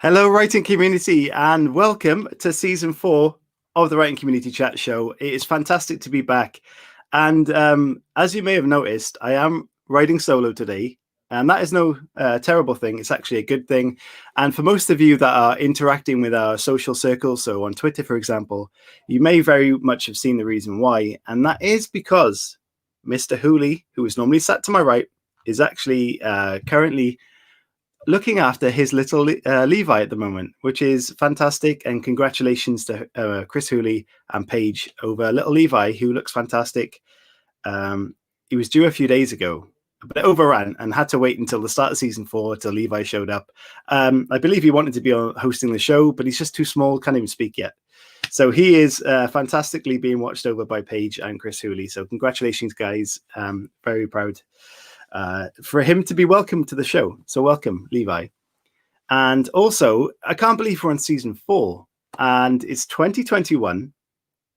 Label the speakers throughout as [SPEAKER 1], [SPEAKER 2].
[SPEAKER 1] Hello, writing community, and welcome to season 4 of the Writing Community Chat Show. It is fantastic to be back. And as you may have noticed, I am writing solo today, and that is no terrible thing. It's actually a good thing. And for most of you that are interacting with our social circles, so on Twitter, for example, you may very much have seen the reason why. And that is because Mr. Hooley, who is normally sat to my right, is actually currently looking after his little Levi at the moment, which is fantastic. And congratulations to Chris Hooley and Paige over little Levi, who looks fantastic. He was due a few days ago, but it overran and had to wait until the start of season 4 till Levi showed up. I believe he wanted to be hosting the show, but he's just too small, can't even speak yet. So he is fantastically being watched over by Paige and Chris Hooley. So congratulations, guys. Very proud for him to be welcomed to the show. So welcome, Levi. And also, I can't believe we're on season 4 and it's 2021,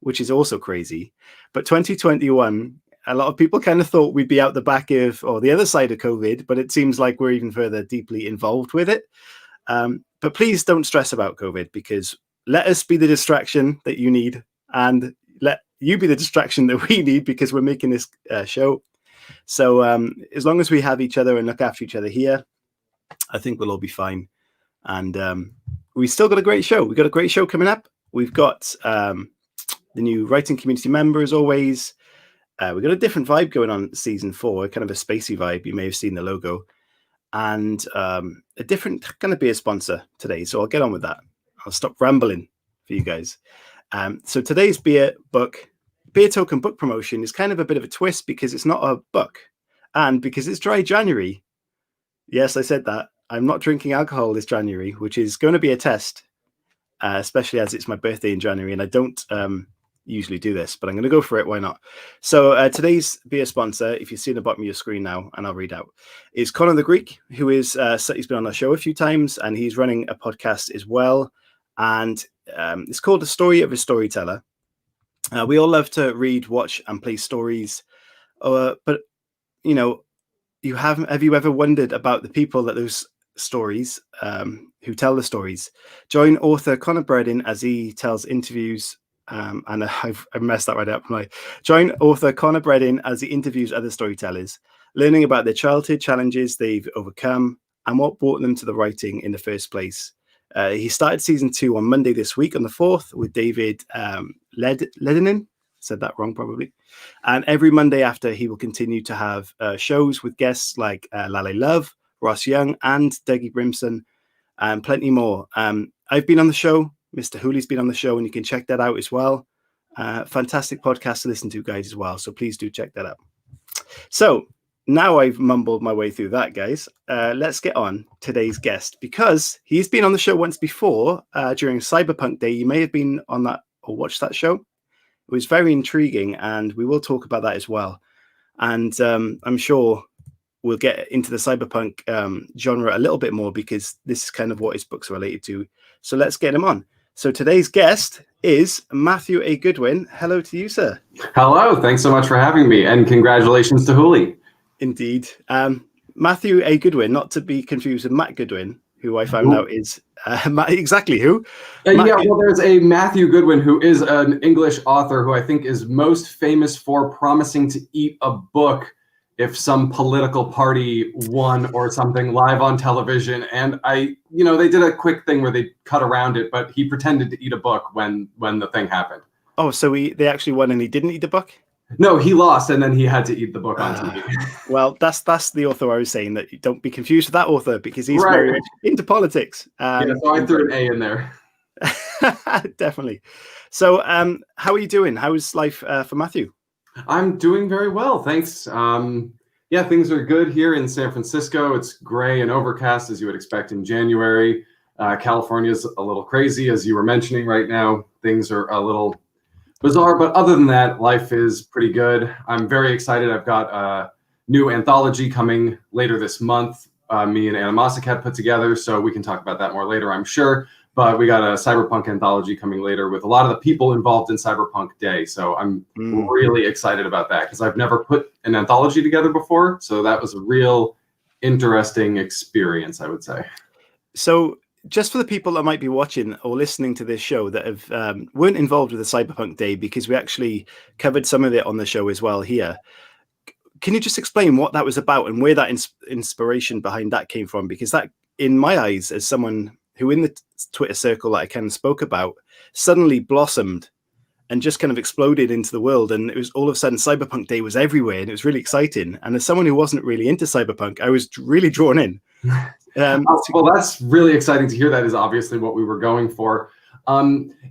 [SPEAKER 1] which is also crazy. But 2021, a lot of people kind of thought we'd be out the back of, or the other side of COVID, but it seems like we're even further deeply involved with it. But please don't stress about COVID, because let us be the distraction that you need, and let you be the distraction that we need, because we're making this show. So as long as we have each other and look after each other here, I think we'll all be fine. And we still got a great show. We've got a great show coming up. We've got the new writing community member, as always. We've got a different vibe going on season 4, kind of a spacey vibe. You may have seen the logo. And a different kind of beer sponsor today. So I'll get on with that. I'll stop rambling for you guys. So today's beer token book promotion is kind of a bit of a twist, because it's not a book, and because it's dry January. Yes, I said that. I'm not drinking alcohol this January, which is going to be a test, especially as it's my birthday in January, and I don't usually do this, but I'm going to go for it. Why not? So today's beer sponsor, if you see the bottom of your screen now, and I'll read out, is Connor the Greek, who is he's been on our show a few times, and he's running a podcast as well, and it's called The Story of a Storyteller. We all love to read, watch, and play stories, but you know, have you ever wondered about the people that those stories, who tell the stories? Join author Connor Bredin as he tells interviews, and I've messed that right up. Join author Connor Bredin as he interviews other storytellers, learning about their childhood challenges they've overcome and what brought them to the writing in the first place. He started season 2 on Monday this week, on the 4th, with David Ledinen. Said that wrong, probably. And every Monday after, he will continue to have shows with guests like Lale Love, Ross Young, and Dougie Brimson, and plenty more. I've been on the show. Mr. Hooley's been on the show, and you can check that out as well. Fantastic podcast to listen to, guys, as well. So please do check that out. So now I've mumbled my way through that, guys. Let's get on today's guest, because he's been on the show once before during Cyberpunk Day. You may have been on that or watched that show. It was very intriguing, and we will talk about that as well. And I'm sure we'll get into the cyberpunk genre a little bit more, because this is kind of what his books are related to. So let's get him on. So today's guest is Matthew A. Goodwin. Hello to you, sir.
[SPEAKER 2] Hello. Thanks so much for having me, and congratulations to Hooley.
[SPEAKER 1] Indeed. Matthew A. Goodwin, not to be confused with Matt Goodwin, who I found out is exactly who.
[SPEAKER 2] Well, there's a Matthew Goodwin, who is an English author who I think is most famous for promising to eat a book if some political party won or something live on television. And they did a quick thing where they cut around it, but he pretended to eat a book when the thing happened.
[SPEAKER 1] Oh, so they actually won and he didn't eat the book?
[SPEAKER 2] No, he lost, and then he had to eat the book on TV.
[SPEAKER 1] Well, that's the author I was saying, that you don't be confused with that author, because he's very into politics.
[SPEAKER 2] So I threw an A in there.
[SPEAKER 1] Definitely. So how are you doing? How's life for Matthew?
[SPEAKER 2] I'm doing very well, thanks. Things are good here in San Francisco. It's gray and overcast, as you would expect in January. California's a little crazy, as you were mentioning right now. Things are a little bizarre, but other than that, life is pretty good. I'm very excited. I've got a new anthology coming later this month. Me and Anna Mossack had put together, so we can talk about that more later, I'm sure. But we got a Cyberpunk anthology coming later with a lot of the people involved in Cyberpunk Day. So I'm really excited about that, because I've never put an anthology together before. So that was a real interesting experience, I would say.
[SPEAKER 1] So just for the people that might be watching or listening to this show that weren't involved with the Cyberpunk Day, because we actually covered some of it on the show as well here. Can you just explain what that was about and where that inspiration behind that came from? Because that, in my eyes, as someone who in the Twitter circle that I kind of spoke about, suddenly blossomed and just kind of exploded into the world. And it was all of a sudden Cyberpunk Day was everywhere and it was really exciting. And as someone who wasn't really into Cyberpunk, I was really drawn in.
[SPEAKER 2] Well, that's really exciting to hear. That is obviously what we were going for.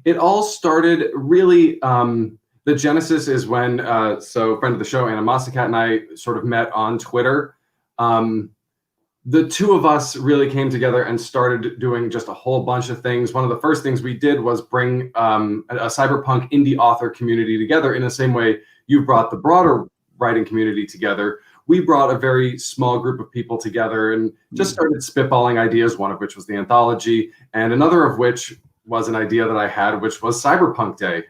[SPEAKER 2] It all started really, the genesis is when, so friend of the show, Anna Masakat, and I sort of met on Twitter. The two of us really came together and started doing just a whole bunch of things. One of the first things we did was bring a cyberpunk indie author community together in the same way you brought the broader writing community together. We brought a very small group of people together and just started spitballing ideas, one of which was the anthology, and another of which was an idea that I had, which was Cyberpunk Day.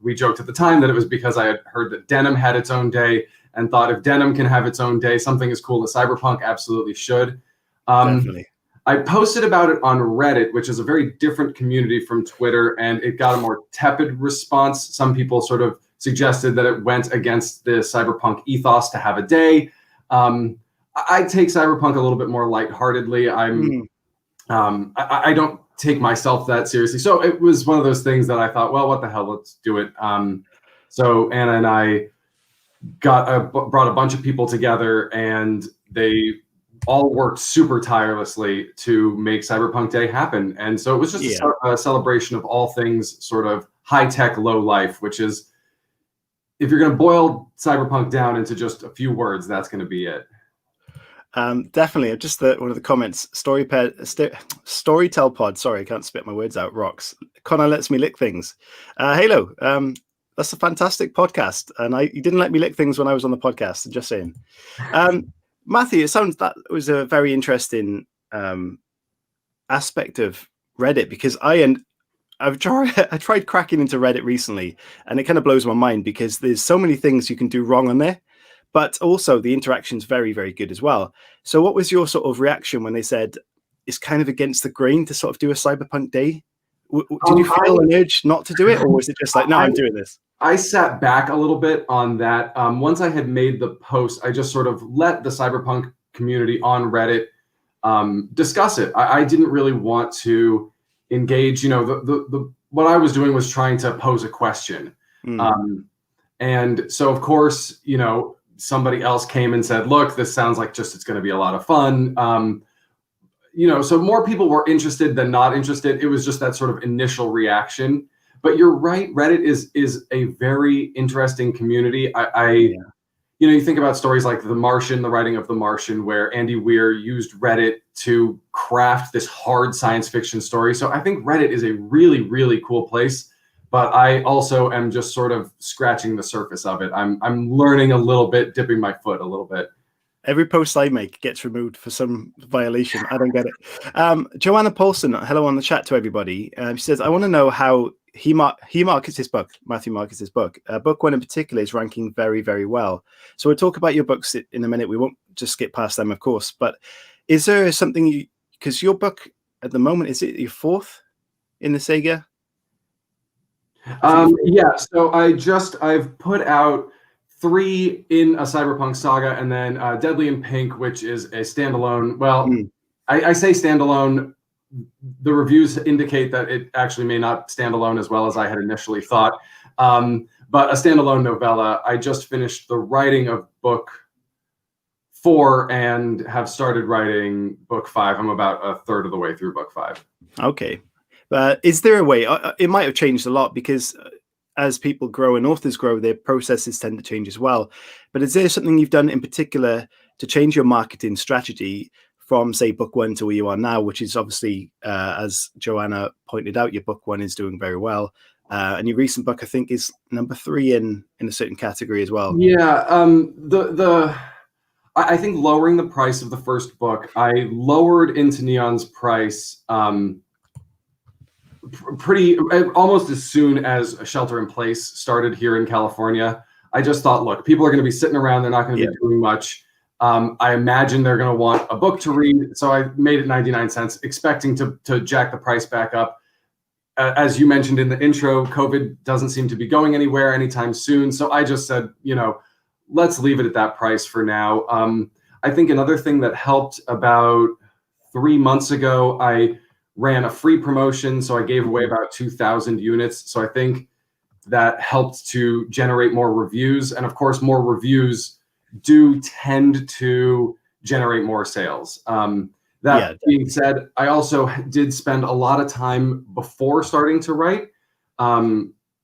[SPEAKER 2] We joked at the time that it was because I had heard that denim had its own day and thought if denim can have its own day, something as cool as Cyberpunk absolutely should.
[SPEAKER 1] Definitely.
[SPEAKER 2] I posted about it on Reddit, which is a very different community from Twitter, and it got a more tepid response. Some people sort of suggested that it went against the cyberpunk ethos to have a day. I take cyberpunk a little bit more lightheartedly. I don't take myself that seriously. So it was one of those things that I thought, well, what the hell, let's do it. So Anna and I brought a bunch of people together, and they all worked super tirelessly to make Cyberpunk Day happen. And so it was just a celebration of all things sort of high-tech, low life, which is, if you're going to boil Cyberpunk down into just a few words, that's going to be it.
[SPEAKER 1] Definitely. Just one of the comments, Storytell Pod. Sorry, I can't spit my words out. Rocks. Connor lets me lick things. Halo. That's a fantastic podcast. And you didn't let me lick things when I was on the podcast. I'm just saying. Matthew, it sounds that was a very interesting aspect of Reddit, because I tried cracking into Reddit recently, and it kind of blows my mind because there's so many things you can do wrong on there, but also the interaction's very, very good as well. So what was your sort of reaction when they said it's kind of against the grain to sort of do a Cyberpunk Day? Did you feel an urge not to do it, or was it just like, no, I'm doing this?
[SPEAKER 2] I sat back a little bit on that. Once I had made the post, I just sort of let the cyberpunk community on Reddit discuss it. I didn't really want to engage. You know, what I was doing was trying to pose a question. And so, of course, you know, somebody else came and said, look, this sounds like it's going to be a lot of fun. You know, so more people were interested than not interested. It was just that sort of initial reaction. But you're right, Reddit is a very interesting community. You know, you think about stories like The Martian, the writing of The Martian, where Andy Weir used Reddit to craft this hard science fiction story. So I think Reddit is a really, really cool place. But I also am just sort of scratching the surface of it. I'm learning a little bit, dipping my foot a little bit.
[SPEAKER 1] Every post I make gets removed for some violation. I don't get it. Joanna Paulson, hello on the chat to everybody. She says, I want to know how he markets his book. Matthew markets his book. Book one in particular is ranking very, very well. So we'll talk about your books in a minute. We won't just skip past them, of course. But is there something because your book at the moment, is it your fourth in the Saga?
[SPEAKER 2] Yeah. So I've put out 3 in a Cyberpunk Saga, and then Deadly in Pink, which is a standalone. Well, I say standalone. The reviews indicate that it actually may not stand alone as well as I had initially thought. But a standalone novella. I just finished the writing of book 4 and have started writing book 5. I'm about a third of the way through book 5.
[SPEAKER 1] Okay. Is there a way? It might have changed a lot because as people grow and authors grow, their processes tend to change as well. But is there something you've done in particular to change your marketing strategy from, say, book 1 to where you are now, which is obviously, as Joanna pointed out, your book 1 is doing very well. And your recent book, I think, is number 3 in a certain category as well.
[SPEAKER 2] Yeah. I think lowering the price of the first book, I lowered Into Neon's price almost as soon as Shelter in Place started here in California. I just thought, look, people are going to be sitting around. They're not going to be doing much. I imagine they're going to want a book to read. So I made it 99 cents, expecting to jack the price back up. As you mentioned in the intro, COVID doesn't seem to be going anywhere anytime soon. So I just said, let's leave it at that price for now. I think another thing that helped about 3 months ago, I ran a free promotion. So I gave away about 2,000 units. So I think that helped to generate more reviews. And of course, more reviews do tend to generate more sales. Being said, I also did spend a lot of time before starting to write,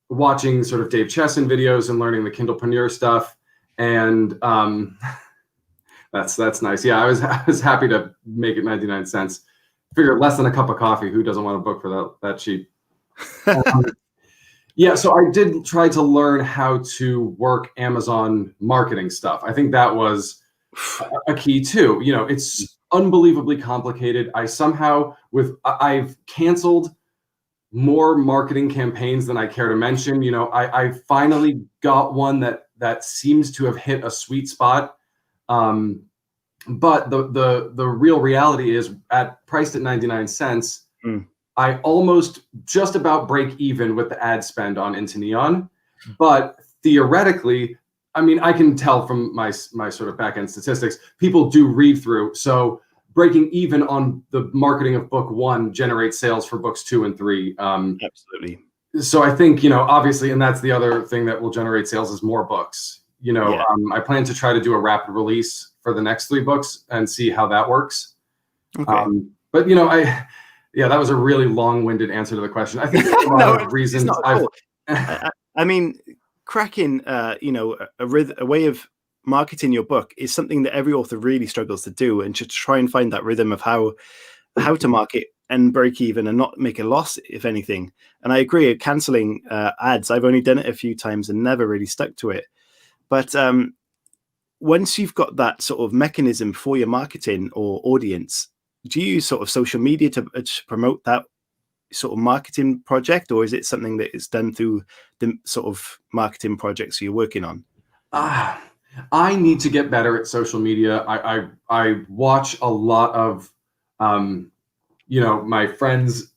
[SPEAKER 2] watching sort of Dave Chesson videos and learning the Kindlepreneur stuff. And that's nice. Yeah, I was happy to make it 99 cents. Figure less than a cup of coffee. Who doesn't want a book for that cheap? So I did try to learn how to work Amazon marketing stuff. I think that was a key too. It's unbelievably complicated. I've canceled more marketing campaigns than I care to mention. I finally got one that seems to have hit a sweet spot. But the real reality is priced at 99 cents, I almost just about break even with the ad spend on Into Neon. But theoretically, I can tell from my sort of back end statistics, people do read through. So breaking even on the marketing of book 1 generates sales for books 2 and 3.
[SPEAKER 1] Absolutely.
[SPEAKER 2] So I think, obviously, and that's the other thing that will generate sales is more books. I plan to try to do a rapid release for the next 3 books and see how that works.
[SPEAKER 1] Okay.
[SPEAKER 2] But that was a really long-winded answer to the question. I think there's a lot of reasons.
[SPEAKER 1] Cracking, a way of marketing your book is something that every author really struggles to do, and to try and find that rhythm of how to market and break even and not make a loss, if anything. And I agree, canceling ads, I've only done it a few times and never really stuck to it. But once you've got that sort of mechanism for your marketing or audience, do you use sort of social media to promote that sort of marketing project, or is it something that is done through the sort of marketing projects you're working on?
[SPEAKER 2] I need to get better at social media. I watch a lot of my friends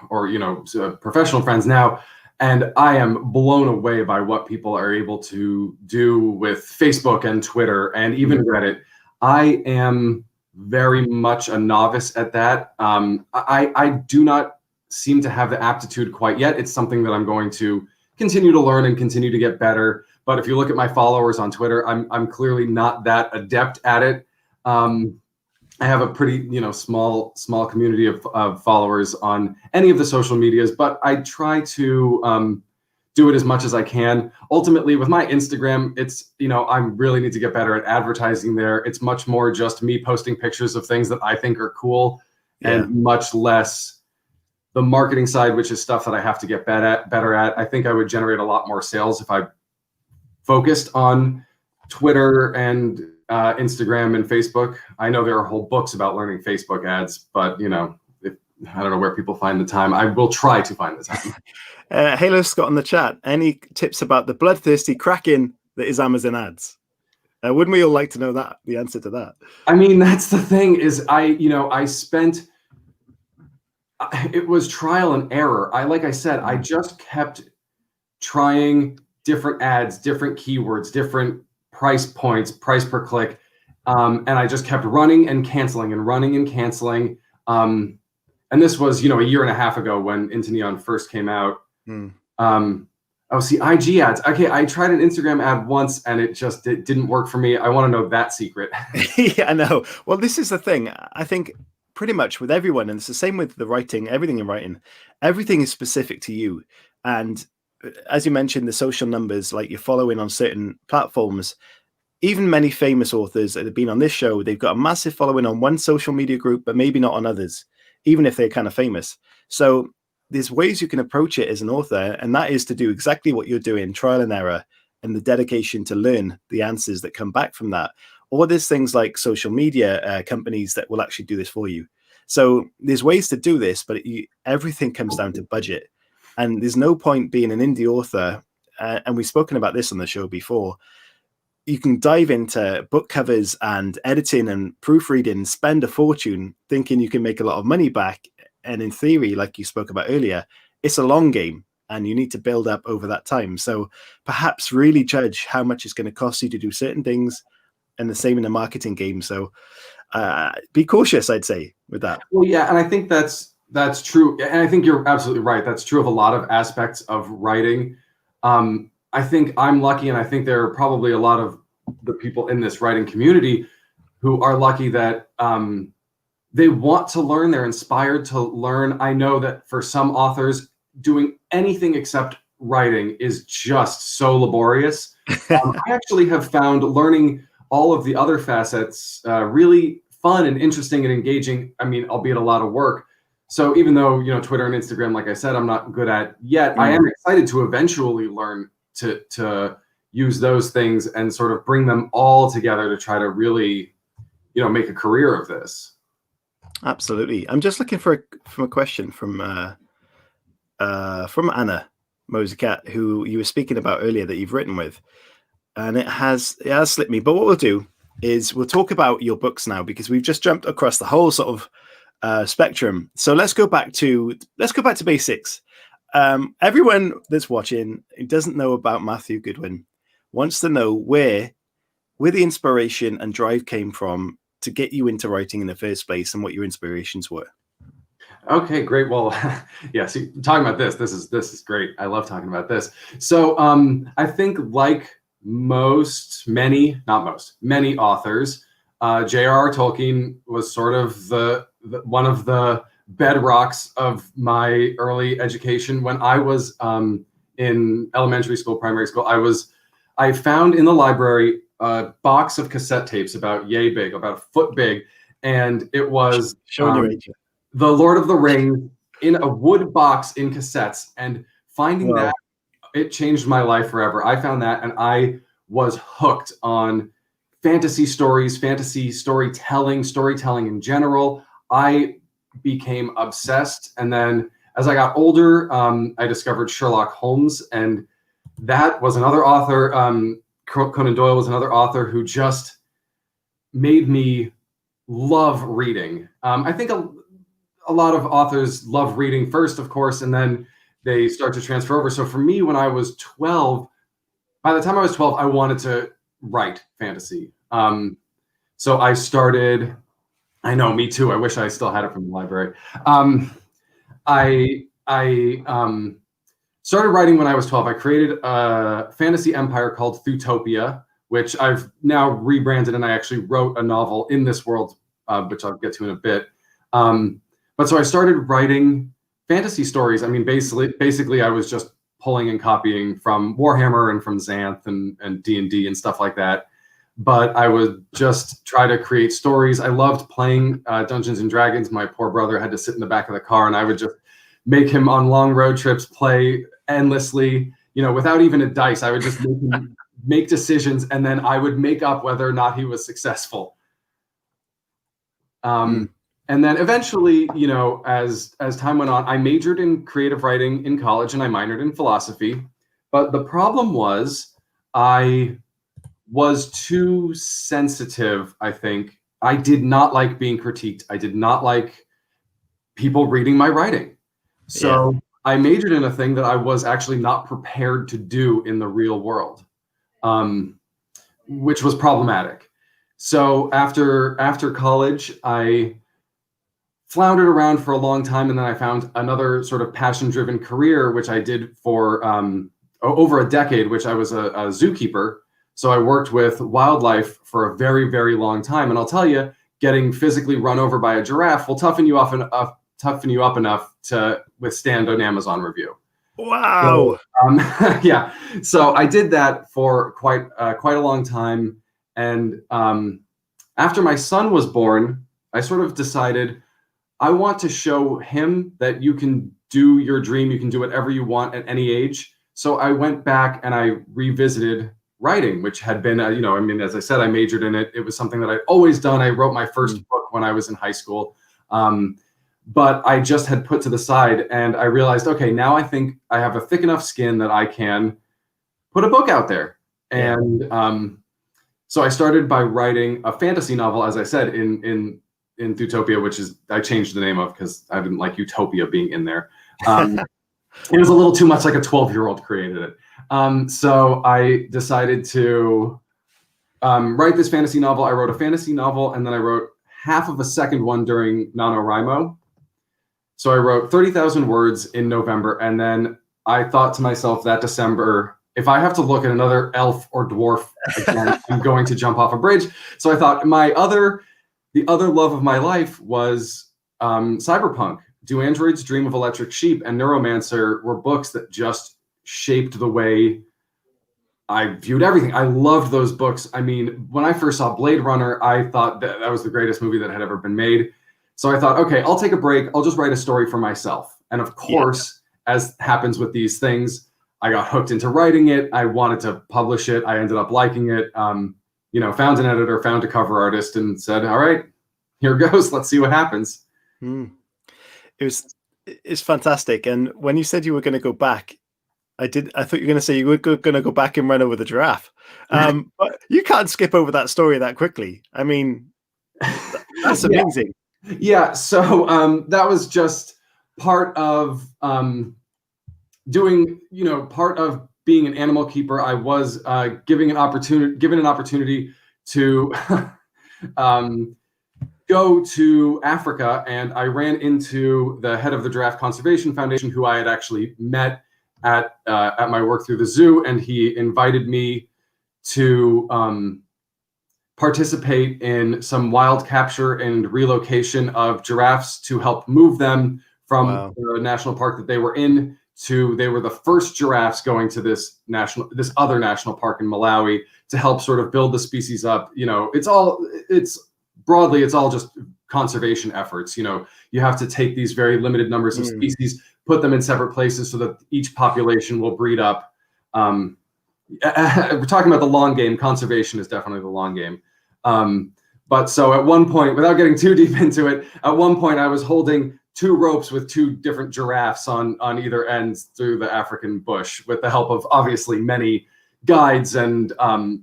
[SPEAKER 2] or professional friends now, and I am blown away by what people are able to do with Facebook and Twitter and even Reddit. I am very much a novice at that. I do not seem to have the aptitude quite yet. It's something that I'm going to continue to learn and continue to get better. But if you look at my followers on Twitter, I'm clearly not that adept at it. I have a pretty small community of followers on any of the social medias, but I try to do it as much as I can. Ultimately, with my Instagram, it's I really need to get better at advertising there. It's much more just me posting pictures of things that I think are cool, and much less the marketing side, which is stuff that I have to get better at. I think I would generate a lot more sales if I focused on Twitter and Instagram and Facebook. I know there are whole books about learning Facebook ads, but I don't know where people find the time. I will try to find the time.
[SPEAKER 1] Halo Scott in the chat, any tips about the bloodthirsty cracking that is Amazon ads? Wouldn't we all like to know the answer to that?
[SPEAKER 2] That's the thing is I spent, it was trial and error. Like I said, I just kept trying different ads, different keywords, different price points, price per click. And I just kept running and canceling and running and canceling. And this was, a year and a half ago when Into Neon first came out. IG ads. Okay, I tried an Instagram ad once and it didn't work for me. I want to know that secret.
[SPEAKER 1] Yeah, I know. Well, this is the thing. I think pretty much with everyone, and it's the same with the writing, everything in writing, everything is specific to you. And as you mentioned, the social numbers, like you're following on certain platforms, even many famous authors that have been on this show, they've got a massive following on one social media group, but maybe not on others, even if they're kind of famous. So there's ways you can approach it as an author, and that is to do exactly what you're doing, trial and error, and the dedication to learn the answers that come back from that. Or there's things like social media companies that will actually do this for you. So there's ways to do this, but everything comes down to budget. And there's no point being an indie author, and we've spoken about this on the show before. you can dive into book covers and editing and proofreading, spend a fortune thinking you can make a lot of money back. And in theory, like you spoke about earlier, it's a long game and you need to build up over that time. So perhaps really judge how much it's going to cost you to do certain things, and the same in the marketing game. So be cautious, I'd say, with that.
[SPEAKER 2] Well, yeah, and I think that's true. And I think you're absolutely right. That's true of a lot of aspects of writing. I think I'm lucky, and I think there are probably a lot of the people in this writing community who are lucky that they want to learn, they're inspired to learn. I know that for some authors, doing anything except writing is just so laborious. I actually have found learning all of the other facets really fun and interesting and engaging. I mean, albeit a lot of work. So even though, Twitter and Instagram, like I said, I'm not good at yet, I am excited to eventually learn to use those things and sort of bring them all together to try to really, make a career of this.
[SPEAKER 1] Absolutely. I'm just looking for a question from Anna Mosecat, who you were speaking about earlier that you've written with, and it has slipped me. But what we'll do is we'll talk about your books now, because we've just jumped across the whole sort of spectrum. So let's go back to basics. Everyone that's watching who doesn't know about Matthew Goodwin wants to know where the inspiration and drive came from to get you into writing in the first place, and what your inspirations were.
[SPEAKER 2] Okay, great. Well, yeah, see, talking about this is great. I love talking about this. So I think like many authors, J.R.R. Tolkien was sort of the one of the bedrocks of my early education. When I was in elementary school, primary school, I found in the library a box of cassette tapes about yay big, about a foot big, and it was The Lord of the Rings in a wood box in cassettes. And finding that, it changed my life forever. I found that, and I was hooked on fantasy stories, fantasy storytelling in general. I became obsessed. And then as I got older, I discovered Sherlock Holmes, and that was another author. Conan Doyle was another author who just made me love reading. I think a lot of authors love reading first, of course, and then they start to transfer over. So for me, when I was 12, by the time I was 12, I wanted to write fantasy. So I started, I know, me too. I wish I still had it from the library. I started writing when I was 12. I created a fantasy empire called Thutopia, which I've now rebranded, and I actually wrote a novel in this world, which I'll get to in a bit. But so I started writing fantasy stories. I mean, basically, I was just pulling and copying from Warhammer and from Xanth and D&D and stuff like that. But I would just try to create stories. I loved playing Dungeons and Dragons. My poor brother had to sit in the back of the car, and I would just make him on long road trips play endlessly, without even a dice. I would just make him make decisions, and then I would make up whether or not he was successful. And then eventually, as time went on, I majored in creative writing in college, and I minored in philosophy. But the problem was I was too sensitive, I think. I did not like being critiqued. I did not like people reading my writing. So I majored in a thing that I was actually not prepared to do in the real world, which was problematic. So after college, I floundered around for a long time, and then I found another sort of passion-driven career, which I did for over a decade, which I was a zookeeper. So I worked with wildlife for a very, very long time. And I'll tell you, getting physically run over by a giraffe will toughen you up enough to withstand an Amazon review.
[SPEAKER 1] Wow.
[SPEAKER 2] So, yeah. So I did that for quite a long time. And after my son was born, I sort of decided I want to show him that you can do your dream. You can do whatever you want at any age. So I went back and I revisited writing, which had been, as I said, I majored in it. It was something that I'd always done. I wrote my first book when I was in high school. But I just had put to the side, and I realized, okay, now I think I have a thick enough skin that I can put a book out there. And So I started by writing a fantasy novel, as I said, in Thutopia, which is I changed the name of because I didn't like Utopia being in there. It was a little too much like a 12-year-old created it. So I decided to write this fantasy novel. I wrote a fantasy novel, and then I wrote half of a second one during NaNoWriMo. So I wrote 30,000 words in November, and then I thought to myself that December, if I have to look at another elf or dwarf again, I'm going to jump off a bridge. So I thought the other love of my life was Cyberpunk. Do Androids Dream of Electric Sheep and Neuromancer were books that just shaped the way I viewed everything. I loved those books. I mean, when I first saw Blade Runner, I thought that was the greatest movie that had ever been made. So I thought, okay, I'll take a break. I'll just write a story for myself. And of course, as happens with these things, I got hooked into writing it. I wanted to publish it. I ended up liking it. Found an editor, found a cover artist, and said, all right, here goes. Let's see what happens.
[SPEAKER 1] It's fantastic. And when you said you were going to go back, I thought you were going to say you were going to go back and run over the giraffe. But you can't skip over that story that quickly. I mean, that's amazing.
[SPEAKER 2] Yeah. So that was just part of part of being an animal keeper. I was given an opportunity to go to Africa, and I ran into the head of the Giraffe Conservation Foundation, who I had actually met at my work through the zoo, and he invited me to participate in some wild capture and relocation of giraffes to help move them from the national park that they were in to they were the first giraffes going to this other national park in Malawi to help sort of build the species up. It's broadly all just conservation efforts. You have to take these very limited numbers of species, put them in separate places so that each population will breed up. We're talking about the long game. Conservation is definitely the long game. But so at one point, without getting too deep into it, at one point I was holding 2 ropes with 2 different giraffes on either ends through the African bush with the help of obviously many guides and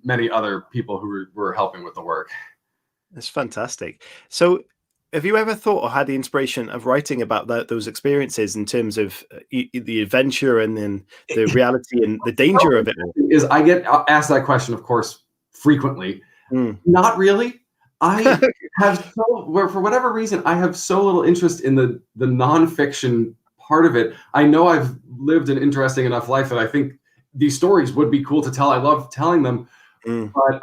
[SPEAKER 2] many other people who were helping with the work.
[SPEAKER 1] That's fantastic. So have you ever thought or had the inspiration of writing about those experiences in terms of the adventure and then the reality and the danger of it all?
[SPEAKER 2] I get asked that question, of course, frequently. Not really. I have for whatever reason, I have so little interest in the nonfiction part of it. I know I've lived an interesting enough life that I think these stories would be cool to tell. I love telling them, but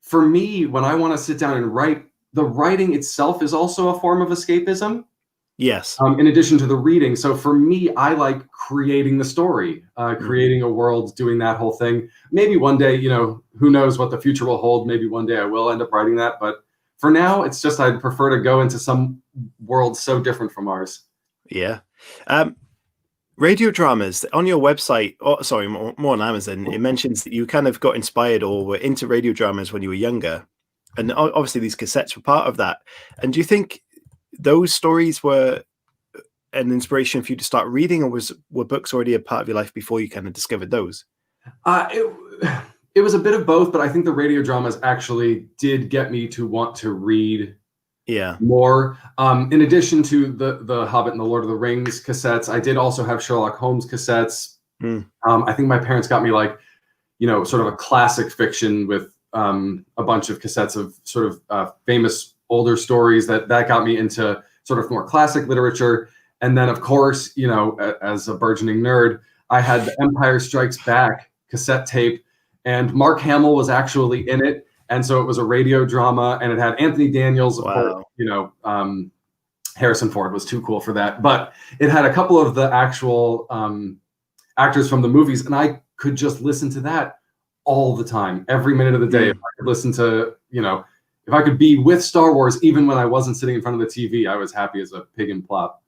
[SPEAKER 2] for me, when I want to sit down and write, the writing itself is also a form of escapism.
[SPEAKER 1] Yes.
[SPEAKER 2] In addition to the reading. So for me, I like creating the story, creating a world, doing that whole thing. Maybe one day, who knows what the future will hold. Maybe one day I will end up writing that. But for now, it's just I'd prefer to go into some world so different from ours.
[SPEAKER 1] Yeah. Radio dramas on your website, more on Amazon, it mentions that you kind of got inspired or were into radio dramas when you were younger. And obviously these cassettes were part of that. And do you think those stories were an inspiration for you to start reading, or were books already a part of your life before you kind of discovered those?
[SPEAKER 2] It was a bit of both, but I think the radio dramas actually did get me to want to read more. In addition to the Hobbit and the Lord of the Rings cassettes, I did also have Sherlock Holmes cassettes. I think my parents got me sort of a classic fiction with a bunch of cassettes of sort of famous older stories that got me into sort of more classic literature. And then, of course, as a burgeoning nerd, I had the Empire Strikes Back cassette tape, and Mark Hamill was actually in it. And so it was a radio drama, and it had Anthony Daniels, of course, Harrison Ford was too cool for that. But it had a couple of the actual actors from the movies, and I could just listen to that all the time, every minute of the day. If I could listen to, if I could be with Star Wars, even when I wasn't sitting in front of the TV, I was happy as a pig in plop.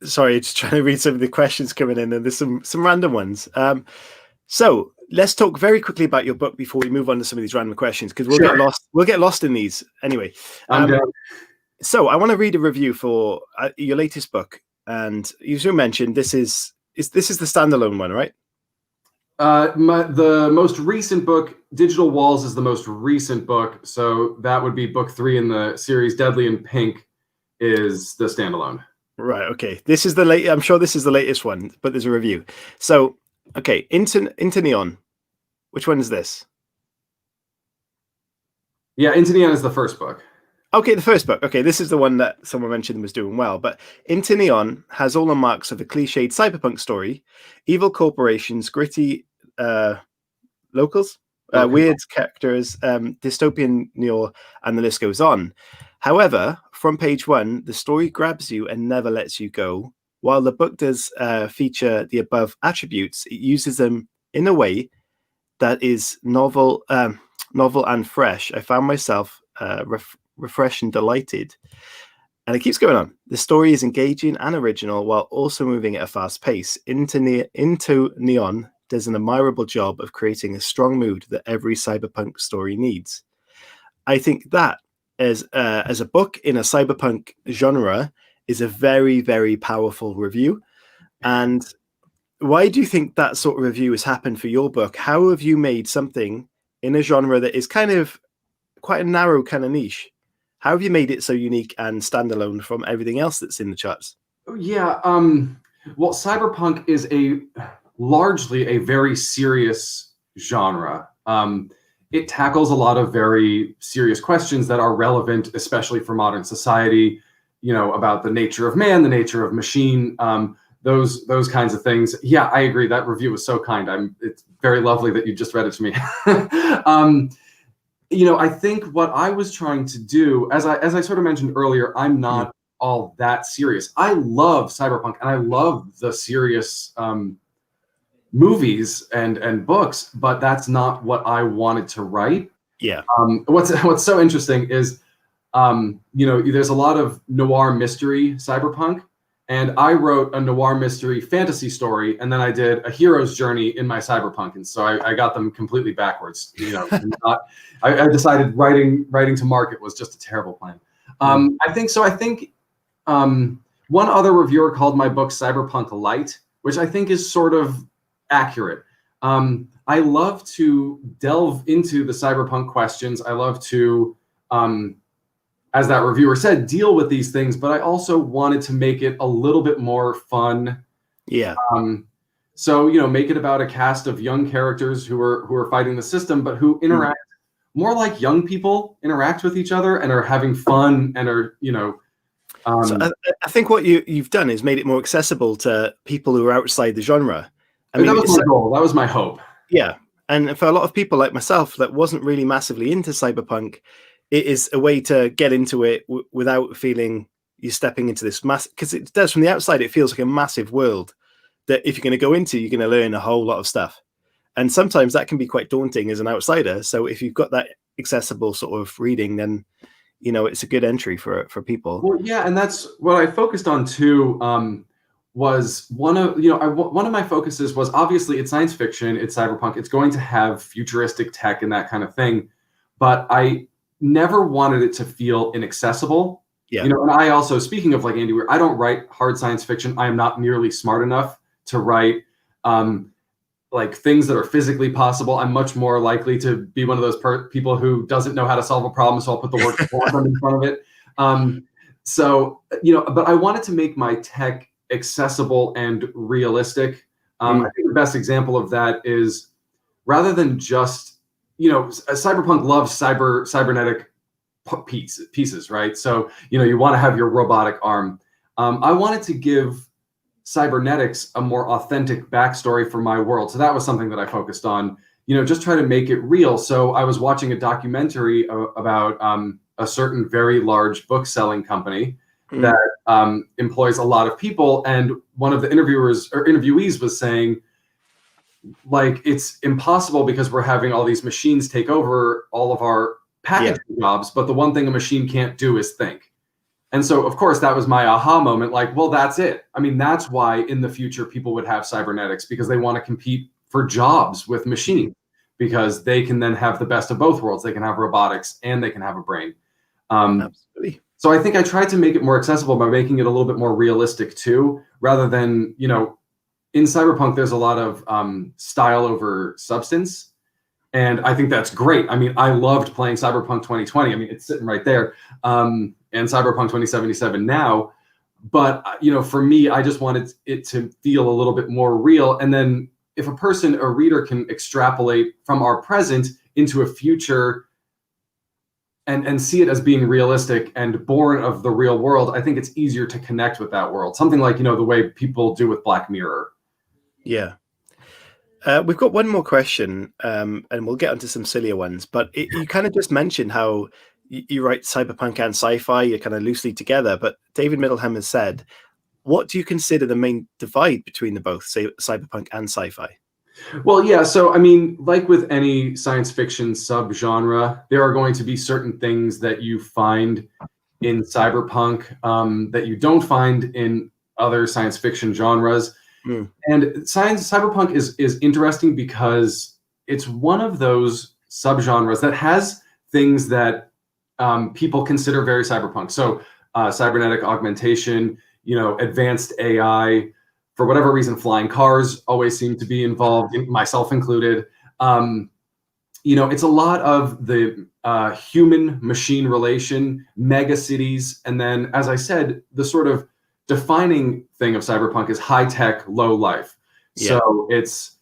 [SPEAKER 1] Sorry, just trying to read some of the questions coming in, and there's some random ones. So let's talk very quickly about your book before we move on to some of these random questions, because we'll get lost. We'll get lost in these anyway. So I want to read a review for your latest book, and you mentioned this is the standalone one, right?
[SPEAKER 2] The most recent book, Digital Walls, is the most recent book. So that would be book 3 in the series. Deadly in Pink is the standalone.
[SPEAKER 1] Right. Okay. This is the late. I'm sure this is the latest one, but there's a review. So, okay, Into Neon. Which one is this?
[SPEAKER 2] Yeah, Into Neon is the first book.
[SPEAKER 1] Okay, the first book. Okay, this is the one that someone mentioned was doing well. But Into Neon has all the marks of a cliched cyberpunk story: evil corporations, gritty locals, weird characters, dystopian noir, and the list goes on. However, from page 1, the story grabs you and never lets you go. While the book does feature the above attributes, it uses them in a way that is novel and fresh. I found myself refreshed and delighted. And it keeps going on. The story is engaging and original while also moving at a fast pace. Into Neon does an admirable job of creating a strong mood that every cyberpunk story needs. I think that as a book in a cyberpunk genre is a very, very powerful review. And why do you think that sort of review has happened for your book? How have you made something in a genre that is kind of quite a narrow kind of niche? How have you made it so unique and standalone from everything else that's in the charts?
[SPEAKER 2] Yeah, well, cyberpunk is largely a very serious genre. It tackles a lot of very serious questions that are relevant, especially for modern society, about the nature of man, the nature of machine, those kinds of things. Yeah, I agree. That review was so kind. It's very lovely that you just read it to me. I think what I was trying to do, as I sort of mentioned earlier, I'm not all that serious. I love cyberpunk and I love the serious movies and books, but that's not what I wanted to write.
[SPEAKER 1] Yeah.
[SPEAKER 2] What's so interesting is, there's a lot of noir mystery cyberpunk, and I wrote a noir mystery fantasy story, and then I did a hero's journey in my cyberpunk, and so I got them completely backwards. I decided writing to market was just a terrible plan. I think so. I think one other reviewer called my book Cyberpunk Light, which I think is sort of accurate. I love to delve into the cyberpunk questions. I love to, as that reviewer said, deal with these things, but I also wanted to make it a little bit more fun.
[SPEAKER 1] Yeah.
[SPEAKER 2] So, make it about a cast of young characters who are fighting the system, but who interact more like young people interact with each other and are having fun and are,
[SPEAKER 1] So I think what you've done is made it more accessible to people who are outside the genre.
[SPEAKER 2] That was my goal. That was my hope.
[SPEAKER 1] Yeah. And for a lot of people like myself that wasn't really massively into cyberpunk, it is a way to get into it without feeling you're stepping into this because it does from the outside, it feels like a massive world that if you're going to go into, you're going to learn a whole lot of stuff. And sometimes that can be quite daunting as an outsider. So if you've got that accessible sort of reading, then, it's a good entry for people.
[SPEAKER 2] Well, yeah. And that's what I focused on too. Was one of my focuses was obviously it's science fiction, it's cyberpunk, it's going to have futuristic tech and that kind of thing, but I never wanted it to feel inaccessible.
[SPEAKER 1] Yeah.
[SPEAKER 2] And I also, speaking of like Andy Weir, I don't write hard science fiction. I am not nearly smart enough to write like things that are physically possible. I'm much more likely to be one of those people who doesn't know how to solve a problem, so I'll put the word problem in front of it. But I wanted to make my tech accessible and realistic. I think the best example of that is, rather than just, cyberpunk loves cybernetic pieces, right? So, you want to have your robotic arm. I wanted to give cybernetics a more authentic backstory for my world. So that was something that I focused on, just try to make it real. So I was watching a documentary about a certain very large book selling company that employs a lot of people. And one of the interviewees was saying, like, it's impossible because we're having all these machines take over all of our packaging jobs, but the one thing a machine can't do is think. And so, of course, that was my aha moment. Like, well, that's it. I mean, that's why in the future people would have cybernetics, because they want to compete for jobs with machines, because they can then have the best of both worlds. They can have robotics and they can have a brain.
[SPEAKER 1] Absolutely.
[SPEAKER 2] So I think I tried to make it more accessible by making it a little bit more realistic too, rather than, in Cyberpunk, there's a lot of style over substance. And I think that's great. I mean, I loved playing Cyberpunk 2020. I mean, it's sitting right there. And Cyberpunk 2077 now. But, for me, I just wanted it to feel a little bit more real. And then if a reader can extrapolate from our present into a future and see it as being realistic and born of the real world, I think it's easier to connect with that world. Something like, the way people do with Black Mirror.
[SPEAKER 1] Yeah. We've got one more question, and we'll get onto some sillier ones. But you kind of just mentioned how you write cyberpunk and sci-fi, you're kind of loosely together. But David Middleham has said, what do you consider the main divide between the both, say, cyberpunk and sci-fi?
[SPEAKER 2] Well, yeah. So, I mean, like with any science fiction subgenre, there are going to be certain things that you find in cyberpunk that you don't find in other science fiction genres. And cyberpunk is interesting because it's one of those subgenres that has things that people consider very cyberpunk. So cybernetic augmentation, advanced AI, for whatever reason, flying cars always seem to be involved, myself included. It's a lot of the human-machine relation, mega cities, and then, as I said, the sort of defining thing of cyberpunk is high-tech, low-life. Yeah. So it's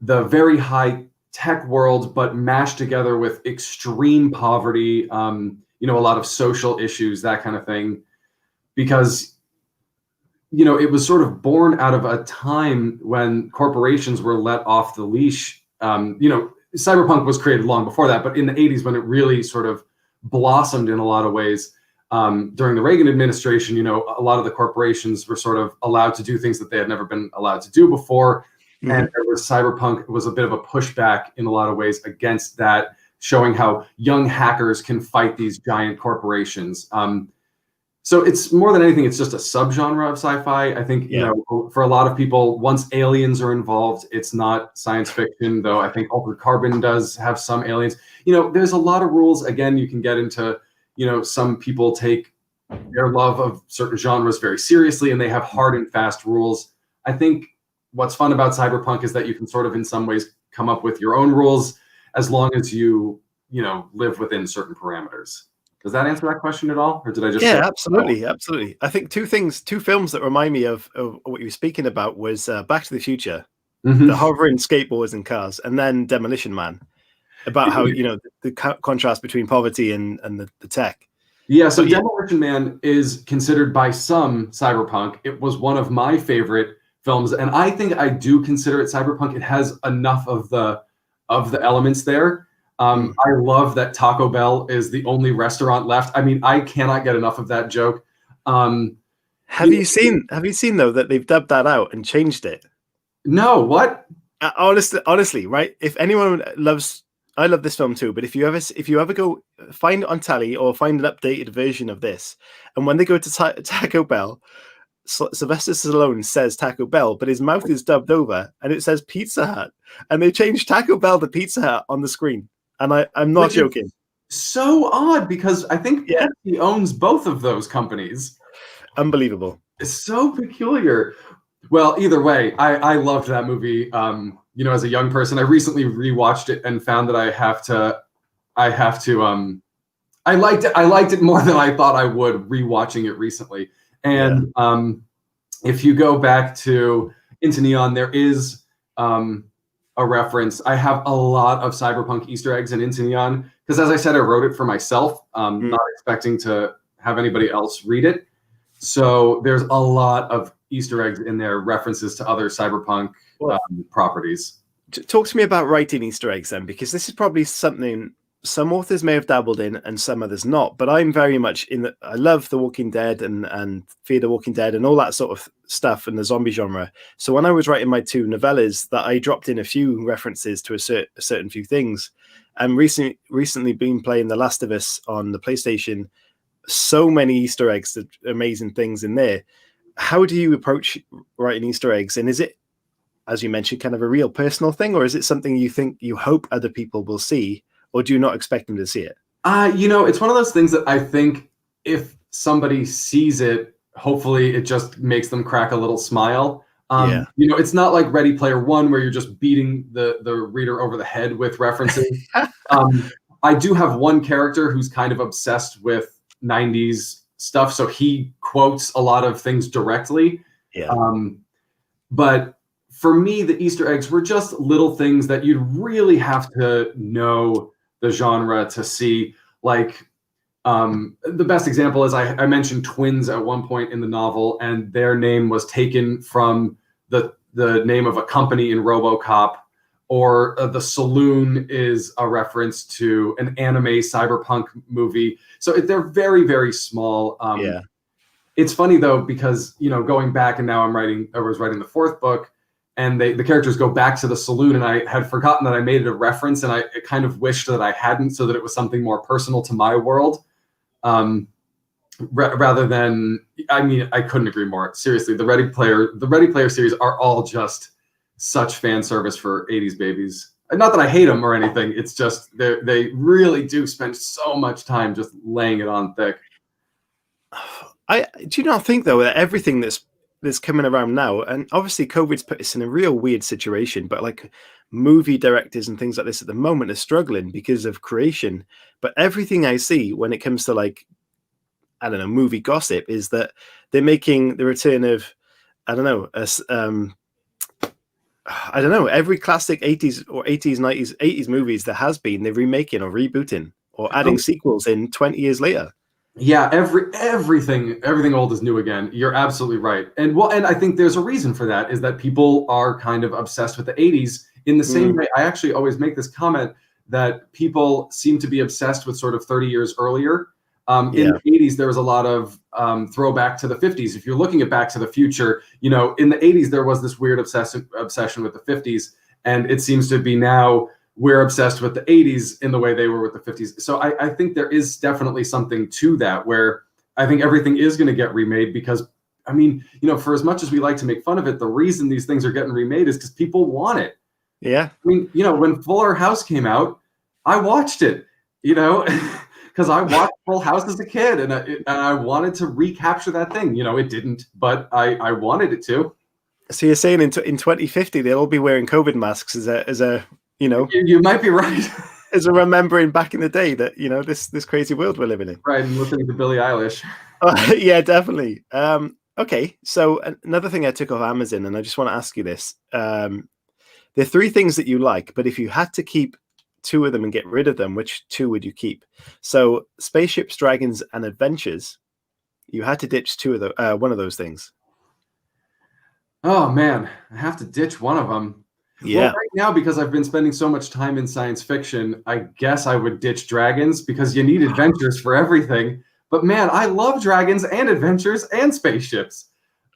[SPEAKER 2] the very high-tech world, but mashed together with extreme poverty, a lot of social issues, that kind of thing, because it was sort of born out of a time when corporations were let off the leash. Cyberpunk was created long before that, but in the 80s when it really sort of blossomed in a lot of ways, during the Reagan administration, a lot of the corporations were sort of allowed to do things that they had never been allowed to do before. And there was Cyberpunk was a bit of a pushback in a lot of ways against that, showing how young hackers can fight these giant corporations. So it's more than anything, it's just a subgenre of sci-fi. I think, for a lot of people, once aliens are involved, it's not science fiction, though I think Altered Carbon does have some aliens. There's a lot of rules. Again, you can get into, some people take their love of certain genres very seriously and they have hard and fast rules. I think what's fun about cyberpunk is that you can sort of in some ways come up with your own rules as long as you live within certain parameters. Does that answer that question at all? Or did I just say
[SPEAKER 1] absolutely. I think two films that remind me of what you were speaking about was Back to the Future, the hovering skateboards and cars, and then Demolition Man, about how, the contrast between poverty and the tech.
[SPEAKER 2] Yeah, so Demolition Man is considered by some cyberpunk. It was one of my favorite films, and I think I do consider it cyberpunk. It has enough of the elements there. I love that Taco Bell is the only restaurant left. I mean, I cannot get enough of that joke.
[SPEAKER 1] Have you seen though that they've dubbed that out and changed it?
[SPEAKER 2] No, what?
[SPEAKER 1] Honestly, right? If anyone loves, I love this film too. But if you ever go find it on Tally or find an updated version of this, and when they go to Taco Bell, Sylvester Stallone says Taco Bell, but his mouth is dubbed over and it says Pizza Hut, and they changed Taco Bell to Pizza Hut on the screen. And I'm not joking.
[SPEAKER 2] So odd, because I think Pepsi owns both of those companies.
[SPEAKER 1] Unbelievable. It's
[SPEAKER 2] so peculiar. Well, either way, I loved that movie. As a young person, I recently rewatched it and found that I liked it more than I thought I would rewatching it recently. And if you go back to Into Neon, there is a reference. I have a lot of cyberpunk Easter eggs in Into Neon because, as I said, I wrote it for myself, not expecting to have anybody else read it. So there's a lot of Easter eggs in there, references to other cyberpunk properties.
[SPEAKER 1] Talk to me about writing Easter eggs then, because this is probably something some authors may have dabbled in and some others not, but I'm very much I love The Walking Dead and Fear the Walking Dead and all that sort of stuff in the zombie genre. So when I was writing my 2 novellas, that I dropped in a few references to a certain few things. And recently been playing The Last of Us on the PlayStation. So many Easter eggs, amazing things in there. How do you approach writing Easter eggs? And is it, as you mentioned, kind of a real personal thing, or is it something you hope other people will see? Or do you not expect them to see it?
[SPEAKER 2] It's one of those things that I think if somebody sees it, hopefully it just makes them crack a little smile.
[SPEAKER 1] Yeah.
[SPEAKER 2] It's not like Ready Player One where you're just beating the reader over the head with references. I do have one character who's kind of obsessed with 90s stuff, so he quotes a lot of things directly.
[SPEAKER 1] Yeah.
[SPEAKER 2] But for me, the Easter eggs were just little things that you'd really have to know the genre to see. Like, the best example is I mentioned twins at one point in the novel, and their name was taken from the name of a company in RoboCop, or the saloon is a reference to an anime cyberpunk movie. So they're very, very small.
[SPEAKER 1] Yeah.
[SPEAKER 2] It's funny though, because going back, and now I was writing the fourth book, and the characters go back to the saloon, and I had forgotten that I made it a reference, and I kind of wished that I hadn't, so that it was something more personal to my world. Rather than, I couldn't agree more. Seriously, the Ready Player series are all just such fan service for 80s babies. And not that I hate them or anything. It's just they really do spend so much time just laying it on thick.
[SPEAKER 1] Do you not think though that everything that's coming around now, and obviously COVID's put us in a real weird situation, but like movie directors and things like this at the moment are struggling because of creation. But everything I see when it comes to like, I don't know, movie gossip is that they're making the return of, I don't know, every classic 80s or 80s, 90s, 80s movies there has been, they're remaking or rebooting or adding sequels in 20 years later.
[SPEAKER 2] Yeah, everything old is new again. You're absolutely right. And I think there's a reason for that, is that people are kind of obsessed with the 80s in the same way. I actually always make this comment that people seem to be obsessed with sort of 30 years earlier. In the 80s, there was a lot of throwback to the 50s. If you're looking at Back to the Future, in the 80s, there was this weird obsession with the 50s. And it seems to be now we're obsessed with the 80s in the way they were with the 50s. So I think there is definitely something to that, where I think everything is going to get remade because, for as much as we like to make fun of it, the reason these things are getting remade is because people want it.
[SPEAKER 1] Yeah.
[SPEAKER 2] When Fuller House came out, I watched it, because I watched Full House as a kid, and I wanted to recapture that thing. It didn't, but I wanted it to.
[SPEAKER 1] So you're saying in 2050 they'll all be wearing COVID masks as a
[SPEAKER 2] you might be right.
[SPEAKER 1] As a remembering back in the day that this crazy world we're living in.
[SPEAKER 2] Right, and listening to Billie Eilish.
[SPEAKER 1] Yeah, definitely. Okay, so another thing I took off Amazon, and I just want to ask you this: there are 3 things that you like, but if you had to keep 2 of them and get rid of them, which 2 would you keep? So, spaceships, dragons, and adventures. You had to ditch one of those things.
[SPEAKER 2] Oh man, I have to ditch one of them.
[SPEAKER 1] Yeah.
[SPEAKER 2] Well, right now, because I've been spending so much time in science fiction, I guess I would ditch dragons, because you need adventures for everything. But man, I love dragons and adventures and spaceships.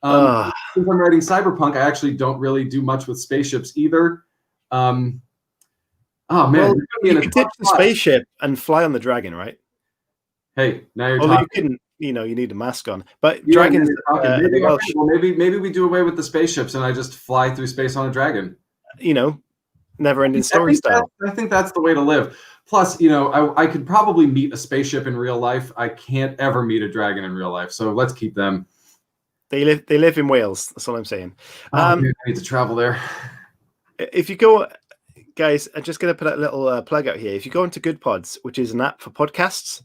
[SPEAKER 2] Since I'm writing Cyberpunk, I actually don't really do much with spaceships either. Oh man,
[SPEAKER 1] well, you could ditch the spaceship and fly on the dragon, right?
[SPEAKER 2] Hey, now you're
[SPEAKER 1] talking.
[SPEAKER 2] Although
[SPEAKER 1] you couldn't, you need a mask on. But dragons.
[SPEAKER 2] Maybe we do away with the spaceships and I just fly through space on a dragon.
[SPEAKER 1] Never-ending story style.
[SPEAKER 2] I think that's the way to live. Plus, I could probably meet a spaceship in real life. I can't ever meet a dragon in real life, so let's keep them.
[SPEAKER 1] They live in Wales. That's all I'm saying.
[SPEAKER 2] I need to travel there.
[SPEAKER 1] If you go, guys, I'm just going to put a little plug out here. If you go into Good Pods, which is an app for podcasts,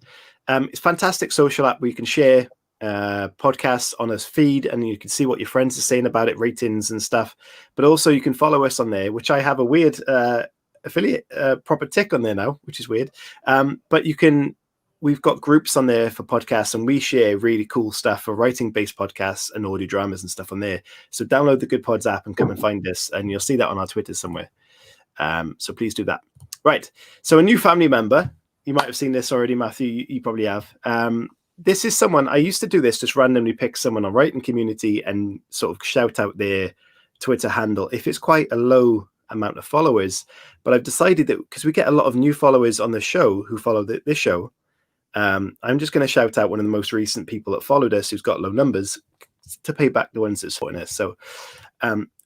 [SPEAKER 1] it's a fantastic social app where you can share podcasts on a feed, and you can see what your friends are saying about it, ratings and stuff. But also you can follow us on there, which I have a weird affiliate proper tick on there now, which is weird. But we've got groups on there for podcasts, and we share really cool stuff for writing based podcasts and audio dramas and stuff on there. So download the Good Pods app and come and find us, and you'll see that on our Twitter somewhere. So please do that. Right. So a new family member, you might have seen this already, Matthew, you probably have. This is someone, I used to do this, just randomly pick someone on writing community and sort of shout out their Twitter handle if it's quite a low amount of followers. But I've decided that because we get a lot of new followers on the show who follow this show, I'm just going to shout out one of the most recent people that followed us who's got low numbers to pay back the ones that supporting us. So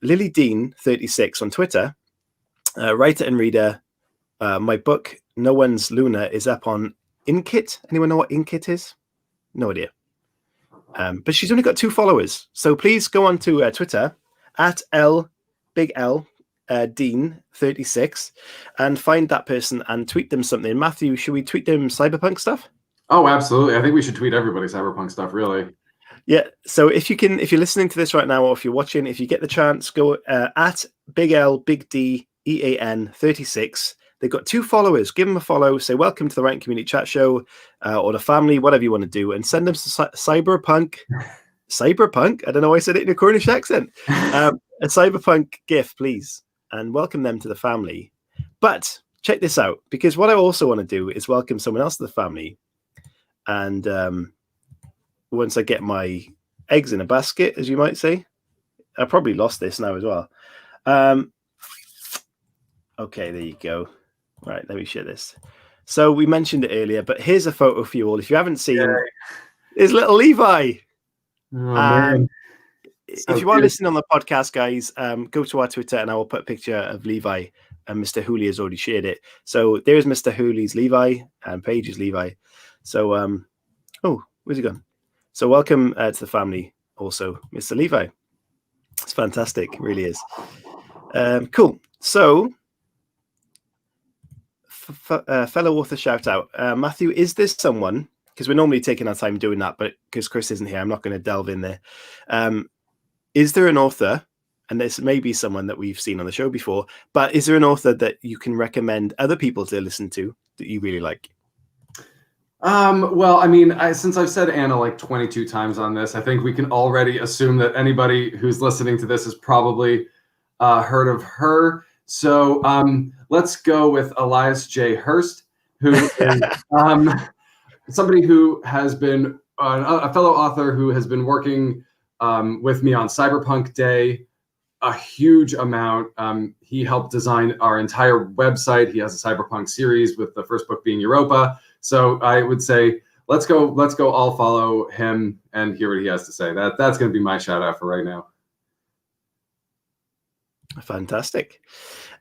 [SPEAKER 1] Lily Dean 36 on Twitter, writer and reader. My book, No One's Luna, is up on Inkit. Anyone know what Inkit is? No idea. But she's only got 2 followers. So please go on to Twitter at Big L Dean 36 and find that person and tweet them something. Matthew, should we tweet them Cyberpunk stuff?
[SPEAKER 2] Oh, absolutely. I think we should tweet everybody Cyberpunk stuff, really.
[SPEAKER 1] Yeah. So if you're listening to this right now, or if you're watching, if you get the chance, go at Big L Big D EAN 36. They've got 2 followers. Give them a follow. Say welcome to the Writing Community Chat Show, or the family, whatever you want to do, and send them Cyberpunk. I don't know why I said it in a Cornish accent. A Cyberpunk GIF, please, and welcome them to the family. But check this out, because what I also want to do is welcome someone else to the family. And once I get my eggs in a basket, as you might say, I probably lost this now as well. Okay, there you go. Right, let me share this. So we mentioned it earlier, but here's a photo for you all. If you haven't seen, is little Levi.
[SPEAKER 2] Oh, man.
[SPEAKER 1] If you are listening on the podcast, guys, go to our Twitter and I will put a picture of Levi. And Mr. Hooley has already shared it. So there's Mr. Hooley's Levi and Paige is Levi. So, oh, where's he gone? So welcome to the family also, Mr. Levi. It's fantastic, it really is. Cool. So, fellow author shout out. Matthew, is this someone, because we're normally taking our time doing that, but because Chris isn't here, I'm not going to delve in there. Is there an author, and this may be someone that we've seen on the show before, but is there an author that you can recommend other people to listen to that you really like?
[SPEAKER 2] Well, I mean, since I've said Anna like 22 times on this, I think we can already assume that anybody who's listening to this has probably heard of her. So let's go with Elias J. Hurst, who is somebody who has been a fellow author who has been working with me on Cyberpunk Day a huge amount. He helped design our entire website. He has a Cyberpunk series, with the first book being Europa. So I would say let's go all follow him and hear what he has to say. That's going to be my shout out for right now.
[SPEAKER 1] Fantastic.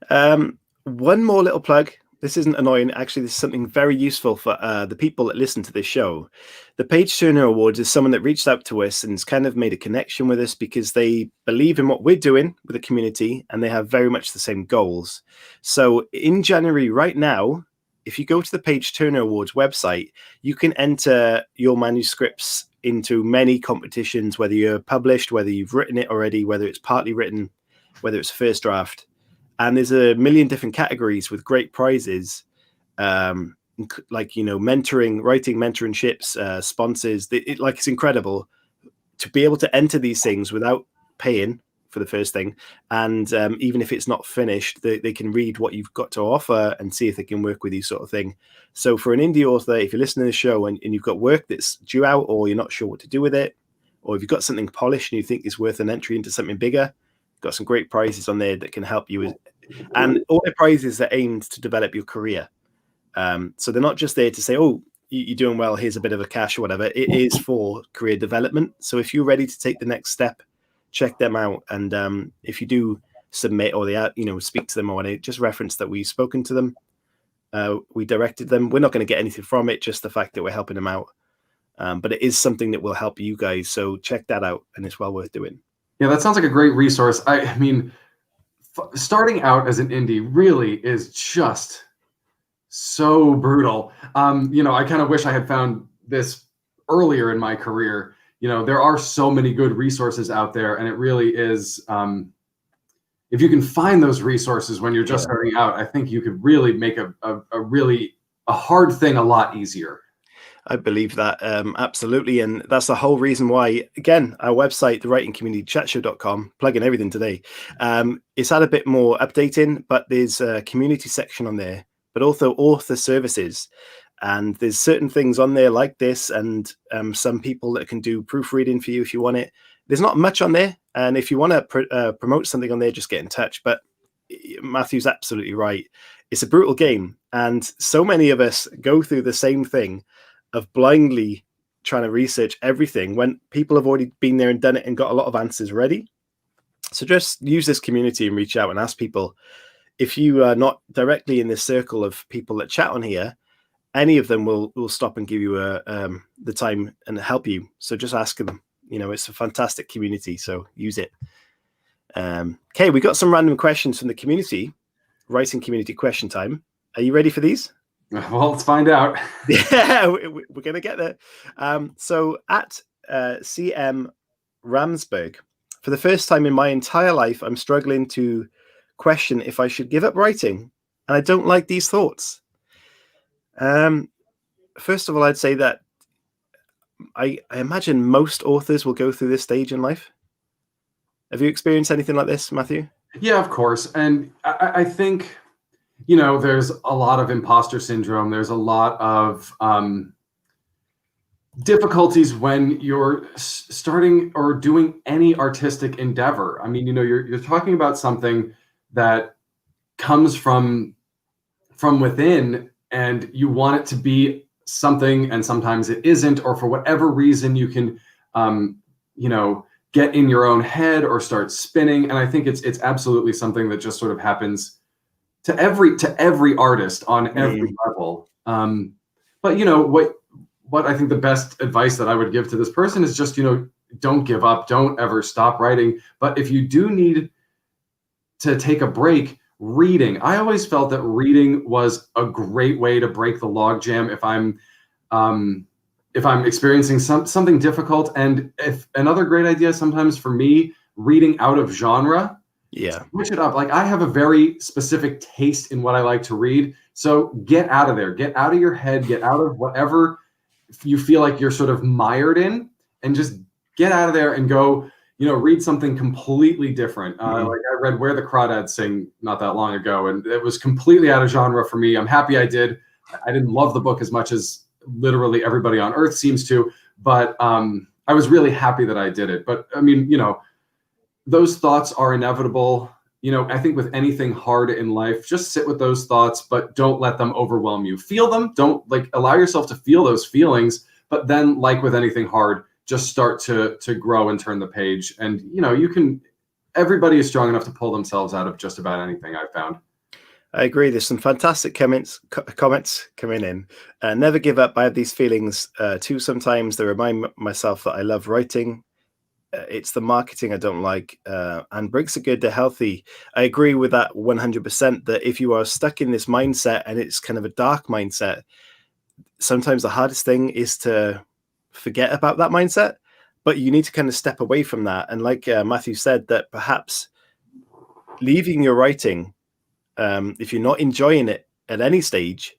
[SPEAKER 1] One more little plug. This isn't annoying. Actually, this is something very useful for the people that listen to this show. The Page Turner Awards is someone that reached out to us and has kind of made a connection with us because they believe in what we're doing with the community and they have very much the same goals. So in January right now, if you go to the Page Turner Awards website, you can enter your manuscripts into many competitions, whether you're published, whether you've written it already, whether it's partly written, whether it's first draft. And there's a million different categories with great prizes, like, mentoring, writing mentorships, sponsors. It's incredible to be able to enter these things without paying for the first thing. And even if it's not finished, they can read what you've got to offer and see if they can work with you, sort of thing. So for an indie author, if you're listening to the show and you've got work that's due out, or you're not sure what to do with it, or if you've got something polished and you think is worth an entry into something bigger, got some great prizes on there that can help you. And all the prizes are aimed to develop your career. So they're not just there to say, oh, you're doing well, here's a bit of a cash or whatever. It is for career development. So if you're ready to take the next step, check them out. And if you do submit, or they speak to them, or just reference that we've spoken to them, we directed them. We're not going to get anything from it, just the fact that we're helping them out. But it is something that will help you guys. So check that out, and it's well worth doing.
[SPEAKER 2] Yeah, that sounds like a great resource. I mean, starting out as an indie really is just so brutal. I kind of wish I had found this earlier in my career. There are so many good resources out there, and it really is, if you can find those resources when you're just starting out, I think you could really make a hard thing a lot easier.
[SPEAKER 1] I believe that, absolutely. And that's the whole reason why, again, our website, the writingcommunitychatshow.com, plugging everything today, it's had a bit more updating, but there's a community section on there, but also author services. And there's certain things on there like this, and some people that can do proofreading for you if you want it. There's not much on there. And if you want to promote something on there, just get in touch. But Matthew's absolutely right. It's a brutal game. And so many of us go through the same thing of blindly trying to research everything when people have already been there and done it and got a lot of answers ready. So just use this community and reach out and ask people. If you are not directly in this circle of people that chat on here, any of them will stop and give you the time and help you. So just ask them. It's a fantastic community, so use it. Okay, we got some random questions from the community, writing community question time. Are you ready for these?
[SPEAKER 2] Well, let's find out.
[SPEAKER 1] Yeah, we're going to get there. So at CM Ramsberg, for the first time in my entire life, I'm struggling to question if I should give up writing, and I don't like these thoughts. First of all, I'd say that I imagine most authors will go through this stage in life. Have you experienced anything like this, Matthew?
[SPEAKER 2] Yeah, of course. And I think, there's a lot of imposter syndrome. There's a lot of difficulties when you're starting or doing any artistic endeavor. I mean, you're talking about something that comes from within, and you want it to be something, and sometimes it isn't, or for whatever reason you can, get in your own head or start spinning. And I think it's absolutely something that just sort of happens to every artist on every level. But what I think the best advice that I would give to this person is just, don't give up, don't ever stop writing. But if you do need to take a break, reading. I always felt that reading was a great way to break the logjam if I'm experiencing something difficult. And if another great idea sometimes for me, reading out of genre.
[SPEAKER 1] Yeah.
[SPEAKER 2] Switch it up. Like, I have a very specific taste in what I like to read. So get out of there, get out of your head, get out of whatever you feel like you're sort of mired in, and just get out of there and go, read something completely different. Like, I read Where the Crawdads Sing not that long ago, and it was completely out of genre for me. I'm happy I did. I didn't love the book as much as literally everybody on earth seems to, but I was really happy that I did it. But I mean, those thoughts are inevitable. I think with anything hard in life, just sit with those thoughts, but don't let them overwhelm you. Feel them. Don't allow yourself to feel those feelings, but then, like with anything hard, just start to grow and turn the page. And, everybody is strong enough to pull themselves out of just about anything, I've found.
[SPEAKER 1] I agree. There's some fantastic comments coming in. Never give up. I have these feelings too sometimes. They remind myself that I love writing. It's the marketing I don't like. And breaks are good, they're healthy. I agree with that 100%, that if you are stuck in this mindset and it's kind of a dark mindset, sometimes the hardest thing is to forget about that mindset, but you need to kind of step away from that. And like Matthew said, that perhaps leaving your writing, if you're not enjoying it at any stage,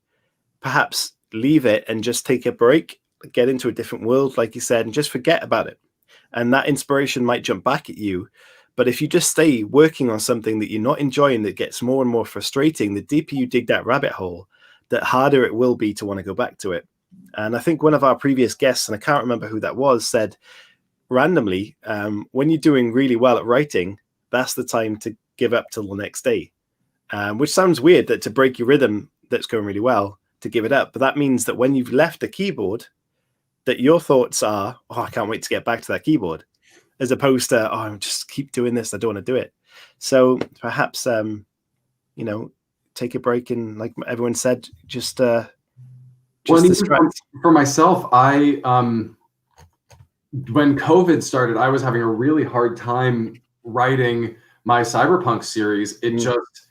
[SPEAKER 1] perhaps leave it and just take a break, get into a different world, like you said, and just forget about it. And that inspiration might jump back at you. But if you just stay working on something that you're not enjoying, that gets more and more frustrating, the deeper you dig that rabbit hole, the harder it will be to want to go back to it. And I think one of our previous guests, and I can't remember who that was, said randomly, when you're doing really well at writing, that's the time to give up till the next day. Which sounds weird, that to break your rhythm that's going really well, to give it up. But that means that when you've left the keyboard, that your thoughts are, oh, I can't wait to get back to that keyboard, as opposed to, oh, I'm just keep doing this, I don't want to do it. So perhaps, take a break, and like everyone said, just distract.
[SPEAKER 2] For myself, when COVID started, I was having a really hard time writing my Cyberpunk series. It just,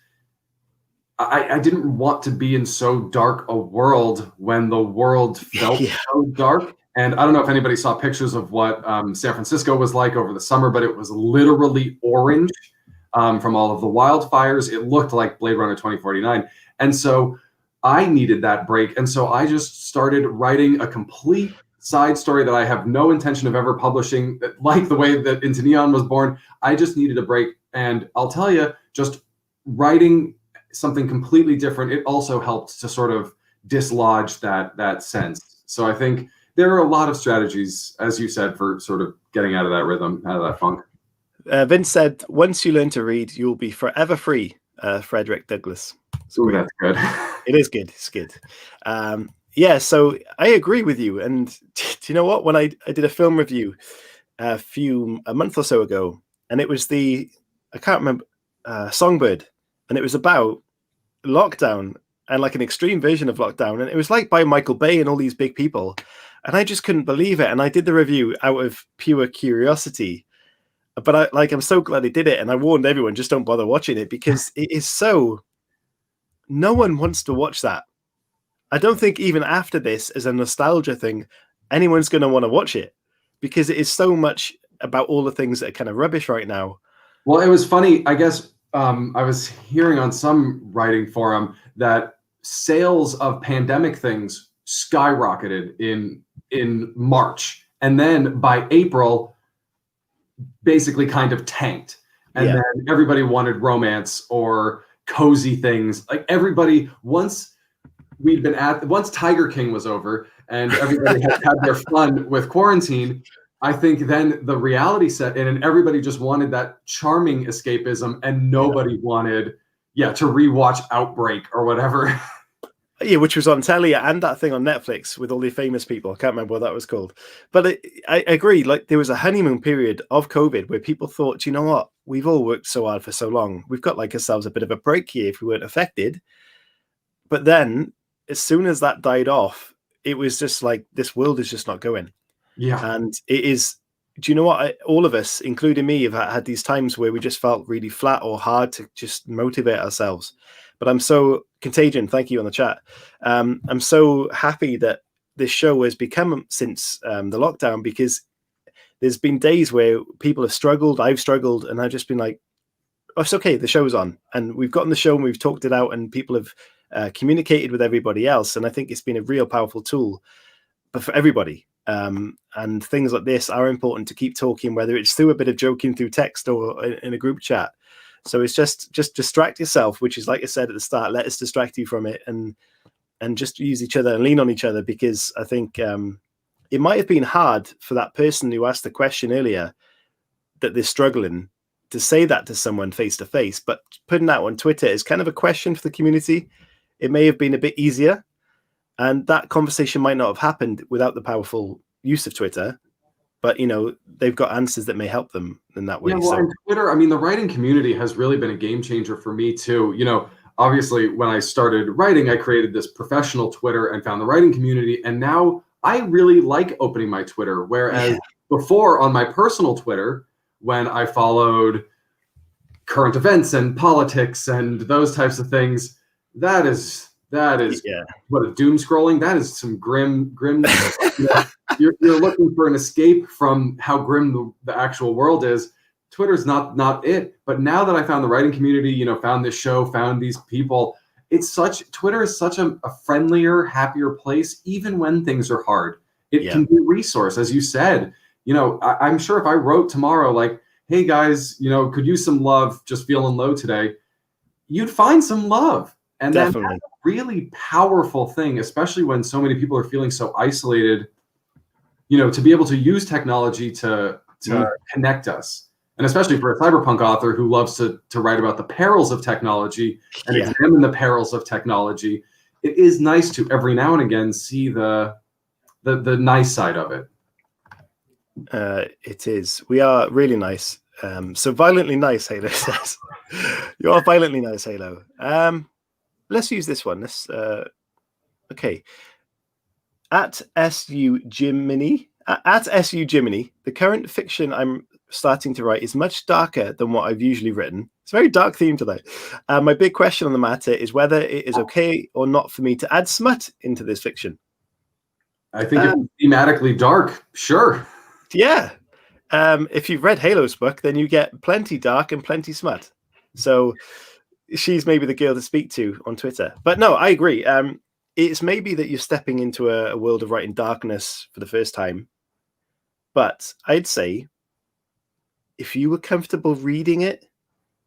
[SPEAKER 2] I didn't want to be in so dark a world when the world felt so dark. And I don't know if anybody saw pictures of what San Francisco was like over the summer, but it was literally orange from all of the wildfires. It looked like Blade Runner 2049. And so I needed that break. And so I just started writing a complete side story that I have no intention of ever publishing, like the way that Into Neon was born. I just needed a break. And I'll tell you, just writing something completely different, it also helped to sort of dislodge that sense. So I think there are a lot of strategies, as you said, for sort of getting out of that rhythm, out of that funk.
[SPEAKER 1] Vince said, once you learn to read, you'll be forever free. Frederick Douglass.
[SPEAKER 2] Ooh, that's good.
[SPEAKER 1] It is good. It's good. Yeah, so I agree with you. And do you know what? When I did a film review a month or so ago, and it was I can't remember, Songbird, and it was about lockdown and like an extreme version of lockdown. And it was like by Michael Bay and all these big people. And I just couldn't believe it. And I did the review out of pure curiosity. But I'm so glad they did it, and I warned everyone, just don't bother watching it because it is so. No one wants to watch that. I don't think even after this, as a nostalgia thing, anyone's going to want to watch it because it is so much about all the things that are kind of rubbish right now.
[SPEAKER 2] Well, it was funny. I guess I was hearing on some writing forum that sales of pandemic things skyrocketed in March, and then by April, basically kind of tanked. And then everybody wanted romance or cozy things. Like everybody, once Tiger King was over and everybody had their fun with quarantine, I think then the reality set in and everybody just wanted that charming escapism and nobody wanted, to rewatch Outbreak or whatever.
[SPEAKER 1] Yeah, which was on telly and that thing on Netflix with all the famous people. I can't remember what that was called. But I agree. Like there was a honeymoon period of COVID where people thought, you know what? We've all worked so hard for so long. We've got like ourselves a bit of a break here if we weren't affected. But then as soon as that died off, it was just like, this world is just not going.
[SPEAKER 2] Yeah.
[SPEAKER 1] And it is, do you know what? All of us, including me, have had these times where we just felt really flat or hard to just motivate ourselves. But I'm so Contagion, thank you on the chat. I'm so happy that this show has become since the lockdown, because there's been days where people have struggled, I've struggled, and I've just been like, oh, it's okay, the show's on. And we've gotten the show and we've talked it out and people have communicated with everybody else. And I think it's been a real powerful tool for everybody. And things like this are important to keep talking, whether it's through a bit of joking through text or in a group chat. So it's just distract yourself, which is, like I said at the start, let us distract you from it and just use each other and lean on each other, because I think it might have been hard for that person who asked the question earlier that they're struggling to say that to someone face to face, but putting that on Twitter is kind of a question for the community. It may have been a bit easier, and that conversation might not have happened without the powerful use of Twitter. But, you know, they've got answers that may help them in that way.
[SPEAKER 2] Yeah, well,
[SPEAKER 1] so
[SPEAKER 2] and Twitter, I mean, the writing community has really been a game changer for me too. You know, obviously when I started writing, I created this professional Twitter and found the writing community. And now I really like opening my Twitter. Whereas before on my personal Twitter, when I followed current events and politics and those types of things, that is what, a doom scrolling. That is some grim. You know, you're looking for an escape from how grim the actual world is. Twitter's not it. But now that I found the writing community, you know, found this show, found these people, Twitter is such a friendlier, happier place, even when things are hard. It can be a resource, as you said. You know, I'm sure if I wrote tomorrow, like, hey guys, you know, could use some love, just feeling low today, you'd find some love. And that's a really powerful thing, especially when so many people are feeling so isolated, you know, to be able to use technology to connect us. And especially for a cyberpunk author who loves to write about the perils of technology and examine the perils of technology, it is nice to every now and again see the nice side of it.
[SPEAKER 1] It is. We are really nice. So violently nice, Halo says. You are violently nice, Halo. Let's use this one. Okay. At SU Jiminy, the current fiction I'm starting to write is much darker than what I've usually written. It's a very dark theme today. My big question on the matter is whether it is okay or not for me to add smut into this fiction.
[SPEAKER 2] I think it's thematically dark. Sure.
[SPEAKER 1] Yeah. If you've read Halo's book, then you get plenty dark and plenty smut. So she's maybe the girl to speak to on Twitter. But no, I agree. It's maybe that you're stepping into a world of writing darkness for the first time. But I'd say if you were comfortable reading it,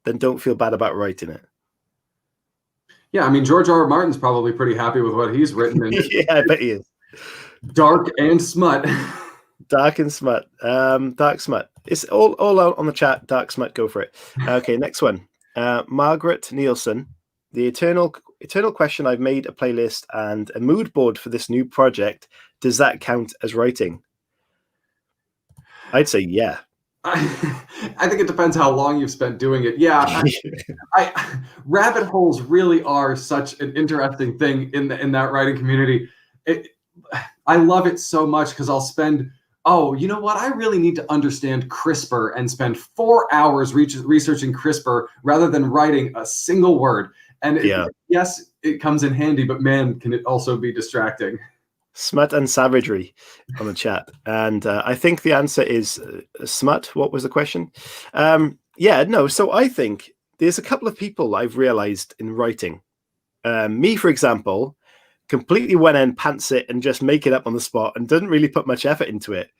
[SPEAKER 1] then don't feel bad about writing it.
[SPEAKER 2] Yeah, I mean, George R. R. Martin's probably pretty happy with what he's written. And
[SPEAKER 1] yeah, I bet he is.
[SPEAKER 2] Dark and smut.
[SPEAKER 1] Dark and smut. Dark smut. It's all out on the chat. Dark smut, go for it. Okay, next one. Margaret Nielsen. The eternal question. I've made a playlist and a mood board for this new project. Does that count as writing? I'd say yeah.
[SPEAKER 2] I think it depends how long you've spent doing it. Yeah, rabbit holes really are such an interesting thing in that writing community. I love it so much because I'll spend oh, you know what? I really need to understand CRISPR and spend 4 hours researching CRISPR rather than writing a single word. And yes, it comes in handy, but man, can it also be distracting.
[SPEAKER 1] Smut and savagery on the chat. And I think the answer is smut. What was the question? So I think there's a couple of people I've realized in writing. Me, for example, completely went and pants it and just make it up on the spot and didn't really put much effort into it.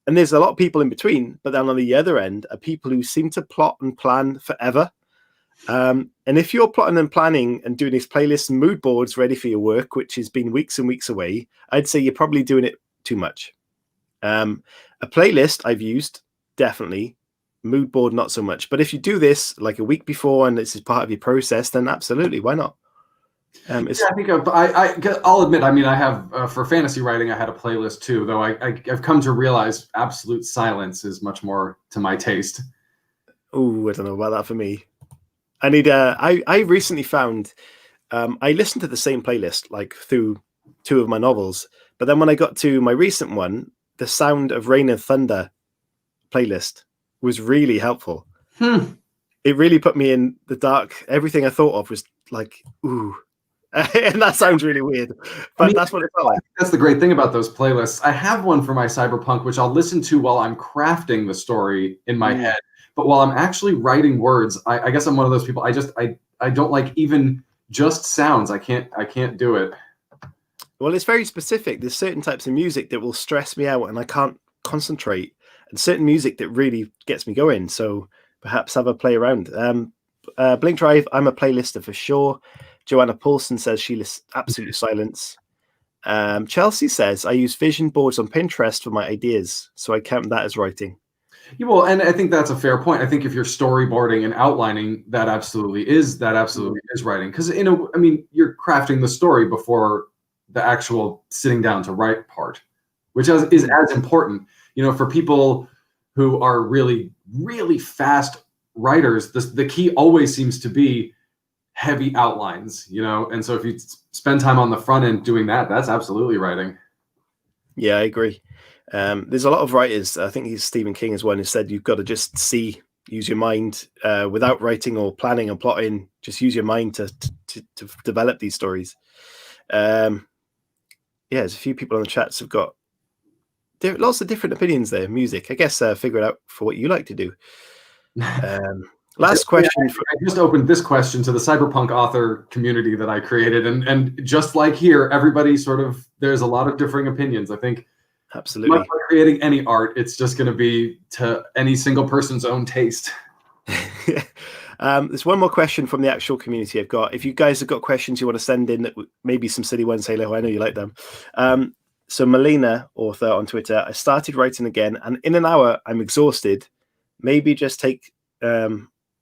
[SPEAKER 1] And there's a lot of people in between, but then on the other end are people who seem to plot and plan forever. And if you're plotting and planning and doing these playlists and mood boards ready for your work, which has been weeks and weeks away, I'd say you're probably doing it too much. A playlist I've used, definitely. Mood board, not so much. But if you do this like a week before and this is part of your process, then absolutely, why not?
[SPEAKER 2] I think I'll admit, I mean, I have, for fantasy writing, I had a playlist too, though I've come to realize absolute silence is much more to my taste.
[SPEAKER 1] Oh, I don't know about that for me. I need I recently found I listened to the same playlist like through 2 of my novels, but then when I got to my recent one, the Sound of Rain and Thunder playlist was really helpful. It really put me in the dark. Everything I thought of was like, ooh. And that sounds really weird, but that's what it felt like.
[SPEAKER 2] That's the great thing about those playlists. I have one for my Cyberpunk, which I'll listen to while I'm crafting the story in my head. But while I'm actually writing words, I guess I'm one of those people. I don't like even just sounds. I can't do it.
[SPEAKER 1] Well, it's very specific. There's certain types of music that will stress me out and I can't concentrate, and certain music that really gets me going. So perhaps have a play around. Blink Drive, I'm a playlister for sure. Joanna Paulson says she lists absolute silence. Chelsea says, I use vision boards on Pinterest for my ideas, so I count that as writing.
[SPEAKER 2] Yeah, well, and I think that's a fair point. I think if you're storyboarding and outlining, that absolutely is writing. Because you're crafting the story before the actual sitting down to write part, which is as important. For people who are really, really fast writers, the key always seems to be heavy outlines, and so if you spend time on the front end doing that, that's absolutely writing.
[SPEAKER 1] Yeah, I agree. There's a lot of writers, I think Stephen King is one who said you've got to just use your mind without writing or planning and plotting. Just use your mind to develop these stories. There's a few people on the chats have got lots of different opinions there. Music, I guess, figure it out for what you like to do. Last question.
[SPEAKER 2] I just opened this question to the Cyberpunk author community that I created, and just like here, everybody there's a lot of differing opinions. I think
[SPEAKER 1] absolutely.
[SPEAKER 2] Much like creating any art, it's just going to be to any single person's own taste.
[SPEAKER 1] There's one more question from the actual community I've got. If you guys have got questions you want to send in, maybe some silly ones, Halo, I know you like them. So Melina, author on Twitter, I started writing again, and in an hour, I'm exhausted. Maybe just take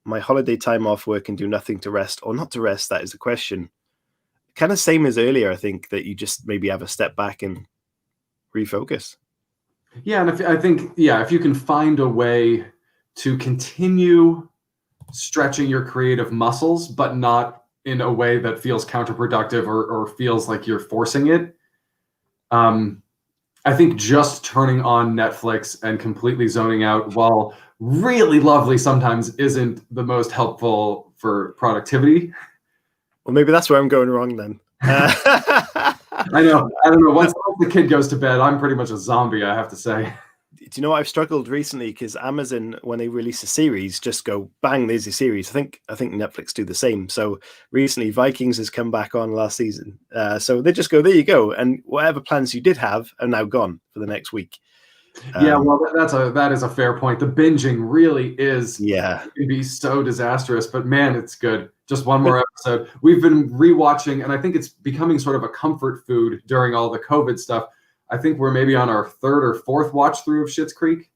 [SPEAKER 1] my holiday time off work and do nothing to rest, or not to rest. That is the question. Kind of same as earlier, I think, that you just maybe have a step back and refocus.
[SPEAKER 2] Yeah, and if you can find a way to continue stretching your creative muscles, but not in a way that feels counterproductive or feels like you're forcing it. I think just turning on Netflix and completely zoning out, while really lovely sometimes, isn't the most helpful for productivity.
[SPEAKER 1] Well, maybe that's where I'm going wrong then.
[SPEAKER 2] I know. I don't know. Once the kid goes to bed, I'm pretty much a zombie, I have to say.
[SPEAKER 1] Do you know what I've struggled recently? Because Amazon, when they release a series, just go bang, there's a series. I think Netflix do the same. So recently, Vikings has come back on last season. So they just go, there you go, and whatever plans you did have are now gone for the next week.
[SPEAKER 2] Yeah, well, that is a fair point. The binging really is
[SPEAKER 1] it
[SPEAKER 2] can be so disastrous, but man, it's good. Just one more episode. We've been rewatching, and I think it's becoming sort of a comfort food during all the COVID stuff. I think we're maybe on our 3rd or 4th watch through of Schitt's Creek.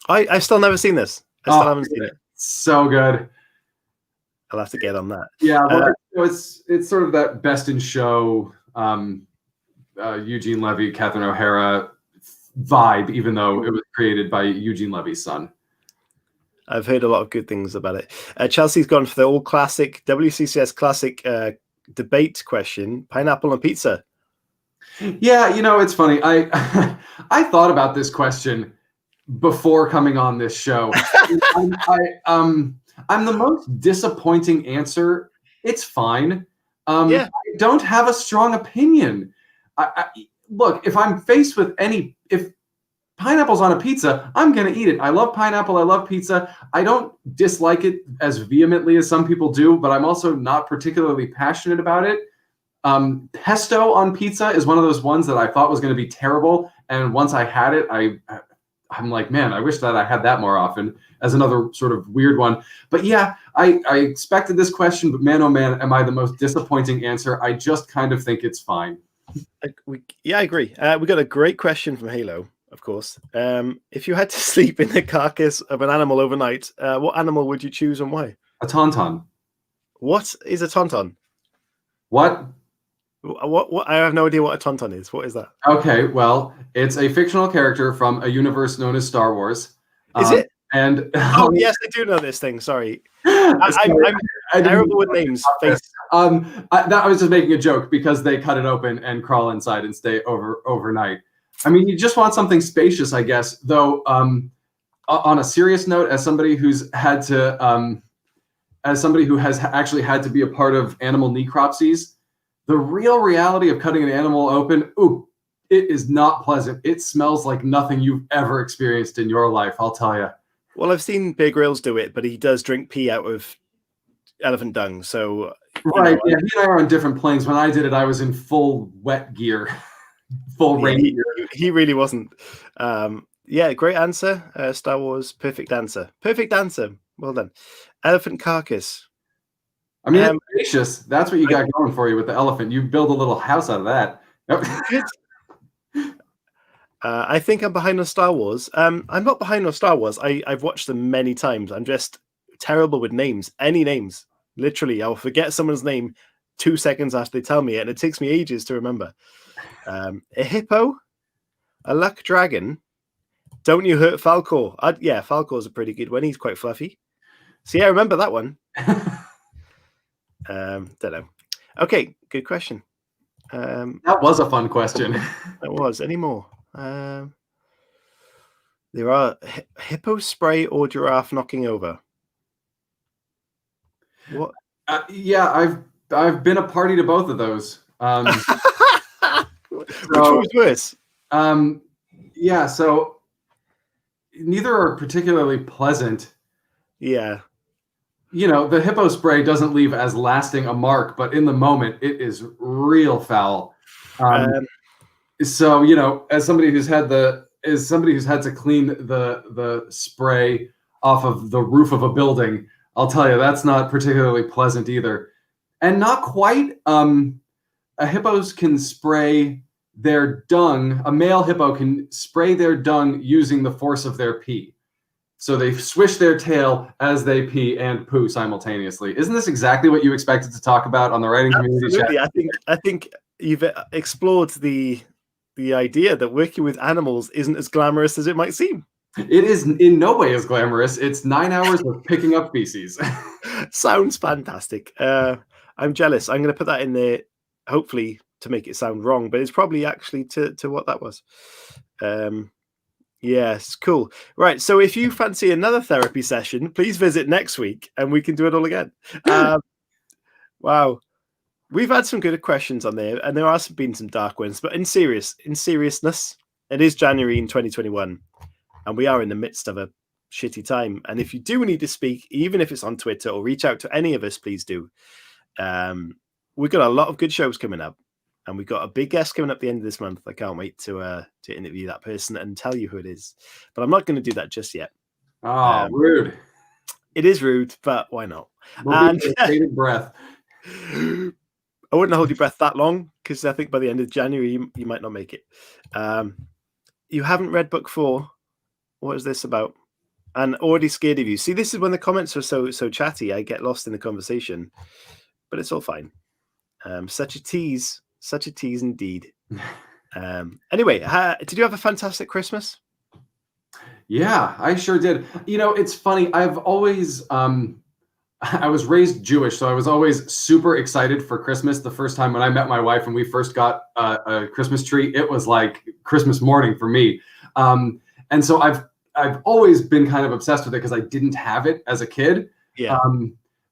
[SPEAKER 1] I still never seen this. I still haven't seen it.
[SPEAKER 2] So good.
[SPEAKER 1] I'll have to get on that.
[SPEAKER 2] Yeah, well, it's sort of that best in show Eugene Levy, Catherine O'Hara vibe, even though it was created by Eugene Levy's son.
[SPEAKER 1] I've heard a lot of good things about it. Chelsea's gone for the all classic WCCS classic debate question: pineapple on pizza.
[SPEAKER 2] Yeah, it's funny. I I thought about this question before coming on this show. I'm the most disappointing answer. It's fine.
[SPEAKER 1] Yeah.
[SPEAKER 2] I don't have a strong opinion. Look, if I'm faced with if pineapple's on a pizza, I'm gonna eat it. I love pineapple. I love pizza. I don't dislike it as vehemently as some people do, but I'm also not particularly passionate about it. Pesto on pizza is one of those ones that I thought was going to be terrible, and once I had it, I'm like, man, I wish that I had that more often. As another sort of weird one, but yeah, I expected this question, but man, oh man, am I the most disappointing answer? I just kind of think it's fine.
[SPEAKER 1] I agree. We got a great question from Halo, of course. If you had to sleep in the carcass of an animal overnight, what animal would you choose and why?
[SPEAKER 2] A tauntaun.
[SPEAKER 1] What is a tauntaun?
[SPEAKER 2] What?
[SPEAKER 1] What? I have no idea what a tauntaun is. What is that?
[SPEAKER 2] Okay, well, it's a fictional character from a universe known as Star Wars.
[SPEAKER 1] Is it?
[SPEAKER 2] And
[SPEAKER 1] oh yes, I do know this thing. Sorry, I'm terrible with names.
[SPEAKER 2] I was just making a joke because they cut it open and crawl inside and stay overnight. I mean, you just want something spacious, I guess. Though, on a serious note, as somebody who's had to, as somebody who has actually had to be a part of animal necropsies, the real reality of cutting an animal open, it is not pleasant. It smells like nothing you've ever experienced in your life, I'll tell you.
[SPEAKER 1] Well, I've seen Bear Grylls do it, but he does drink pee out of elephant dung. So
[SPEAKER 2] right, yeah, he and I are on different planes. When I did it, I was in full wet gear, full rain gear.
[SPEAKER 1] He really wasn't. Yeah, great answer. Star Wars, perfect answer. Perfect answer. Well done. Elephant carcass.
[SPEAKER 2] I mean, it's spacious. That's what you got going for you with the elephant. You build a little house out of that. Yep.
[SPEAKER 1] I think I'm behind on Star Wars. I'm not behind on Star Wars. I've watched them many times. I'm just terrible with names. Any names. Literally, I'll forget someone's name 2 seconds after they tell me it, and it takes me ages to remember. A hippo, a luck dragon. Don't you hurt Falcor? Yeah, Falcor's a pretty good one. He's quite fluffy. See, I remember that one. Don't know. Okay, good question.
[SPEAKER 2] That was a fun question.
[SPEAKER 1] That was. Any more? There are hippo spray or giraffe knocking over. What?
[SPEAKER 2] Yeah, I've been a party to both of those.
[SPEAKER 1] Which one was worse?
[SPEAKER 2] Yeah, so neither are particularly pleasant.
[SPEAKER 1] Yeah.
[SPEAKER 2] The hippo spray doesn't leave as lasting a mark, but in the moment, it is real foul. So, as somebody who's had to clean the spray off of the roof of a building, I'll tell you that's not particularly pleasant either, and not quite. Hippos can spray their dung. A male hippo can spray their dung using the force of their pee. So they swish their tail as they pee and poo simultaneously. Isn't this exactly what you expected to talk about on the writing community chat?
[SPEAKER 1] I think you've explored the idea that working with animals isn't as glamorous as it might seem.
[SPEAKER 2] It is in no way as glamorous. It's 9 hours of picking up feces.
[SPEAKER 1] Sounds fantastic. I'm jealous. I'm going to put that in there, hopefully to make it sound wrong, but it's probably actually to what that was. Yes, cool. Right. So if you fancy another therapy session, please visit next week and we can do it all again. Wow. We've had some good questions on there, and there have been some dark ones, but in seriousness, it is January in 2021, and we are in the midst of a shitty time. And if you do need to speak, even if it's on Twitter or reach out to any of us, please do. We've got a lot of good shows coming up, and we've got a big guest coming up at the end of this month. I can't wait to interview that person and tell you who it is, but I'm not going to do that just yet.
[SPEAKER 2] Oh, rude.
[SPEAKER 1] It is rude, but why not?
[SPEAKER 2] We'll bated breath.
[SPEAKER 1] I wouldn't hold your breath that long, because I think by the end of January you might not make it. You haven't read book 4. What is this about? And already scared of you. See, this is when the comments are so chatty. I get lost in the conversation, but it's all fine. Such a tease indeed. Anyway, did you have a fantastic Christmas?
[SPEAKER 2] Yeah, I sure did. It's funny. I've always I was raised Jewish, so I was always super excited for Christmas. The first time when I met my wife and we first got a Christmas tree, it was like Christmas morning for me. And so I've always been kind of obsessed with it because I didn't have it as a kid.
[SPEAKER 1] Yeah.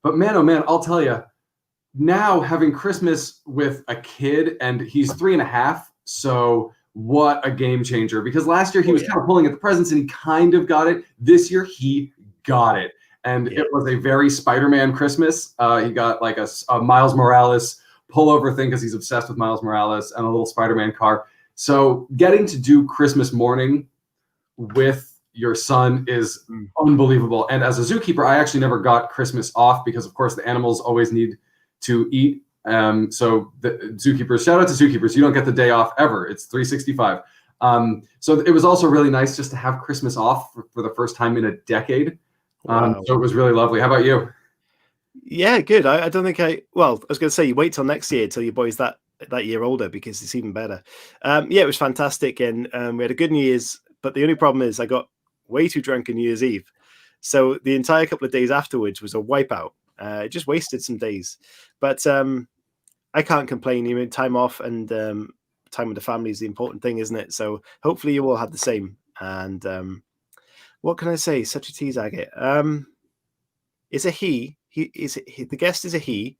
[SPEAKER 2] But man, oh man, I'll tell you, now having Christmas with a kid, and he's 3.5, so what a game changer. Because last year he was kind of pulling at the presents and he kind of got it. This year he got it. And it was a very Spider-Man Christmas. He got like a Miles Morales pullover thing because he's obsessed with Miles Morales, and a little Spider-Man car. So getting to do Christmas morning with your son is unbelievable. And as a zookeeper, I actually never got Christmas off because, of course, the animals always need to eat. So the zookeepers, shout out to zookeepers, you don't get the day off ever. It's 365. So it was also really nice just to have Christmas off for the first time in a decade.
[SPEAKER 1] Wow.
[SPEAKER 2] So it was really lovely. How about you?
[SPEAKER 1] Yeah, good. I don't think I was going to say you wait till next year till your boy's that year older because it's even better. Yeah, it was fantastic, and we had a good New Year's. But the only problem is I got way too drunk on New Year's Eve, so the entire couple of days afterwards was a wipeout. It just wasted some days, but I can't complain. You mean time off and time with the family is the important thing, isn't it? So hopefully you all had the same. And what can I say? Such a tease, Agate. It's a he. The guest is a he.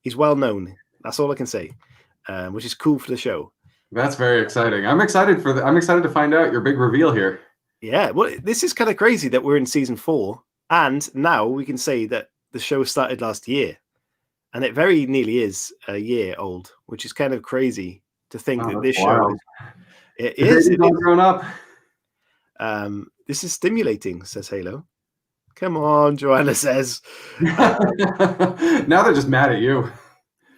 [SPEAKER 1] He's well known. That's all I can say, which is cool for the show.
[SPEAKER 2] That's very exciting. I'm excited to find out your big reveal here.
[SPEAKER 1] Yeah, well, this is kind of crazy that we're in season 4, and now we can say that the show started last year, and it very nearly is a year old, which is kind of crazy to think that this show is
[SPEAKER 2] grown up.
[SPEAKER 1] This is stimulating, says Halo. Come on, Joanna says.
[SPEAKER 2] Now they're just mad at you.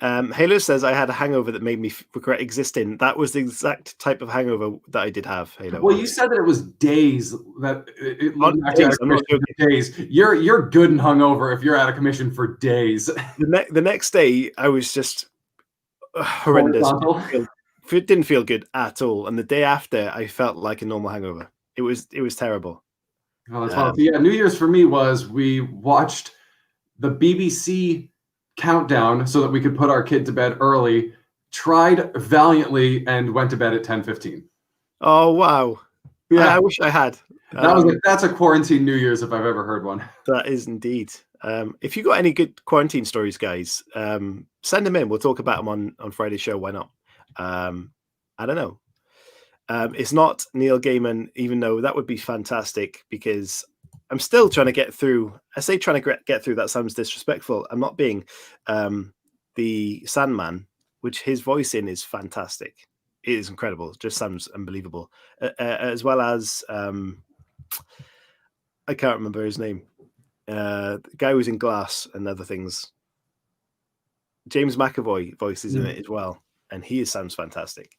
[SPEAKER 1] Halo says, I had a hangover that made me regret existing. That was the exact type of hangover that I did have, Halo.
[SPEAKER 2] Well, you said that it was days. Days. You're good and hungover if you're out of commission for days.
[SPEAKER 1] The next day, I was just horrendous. It didn't feel good at all. And the day after, I felt like a normal hangover. It was terrible.
[SPEAKER 2] Oh, that's fun. Yeah, New Year's for me was we watched the BBC countdown so that we could put our kid to bed early, tried valiantly, and went to bed at 10:15.
[SPEAKER 1] Oh, wow. Yeah, I wish I had.
[SPEAKER 2] That's a quarantine New Year's if I've ever heard one.
[SPEAKER 1] That is indeed. If you got any good quarantine stories, guys, send them in. We'll talk about them on Friday's show. Why not? I don't know. It's not Neil Gaiman, even though that would be fantastic, because I'm still trying to get through. I say trying to get through, that sounds disrespectful. I'm not being. The Sandman, which his voice in is fantastic. It is incredible. It just sounds unbelievable. As well as, I can't remember his name. The guy who's in Glass and other things. James McAvoy voices in it as well. And he sounds fantastic.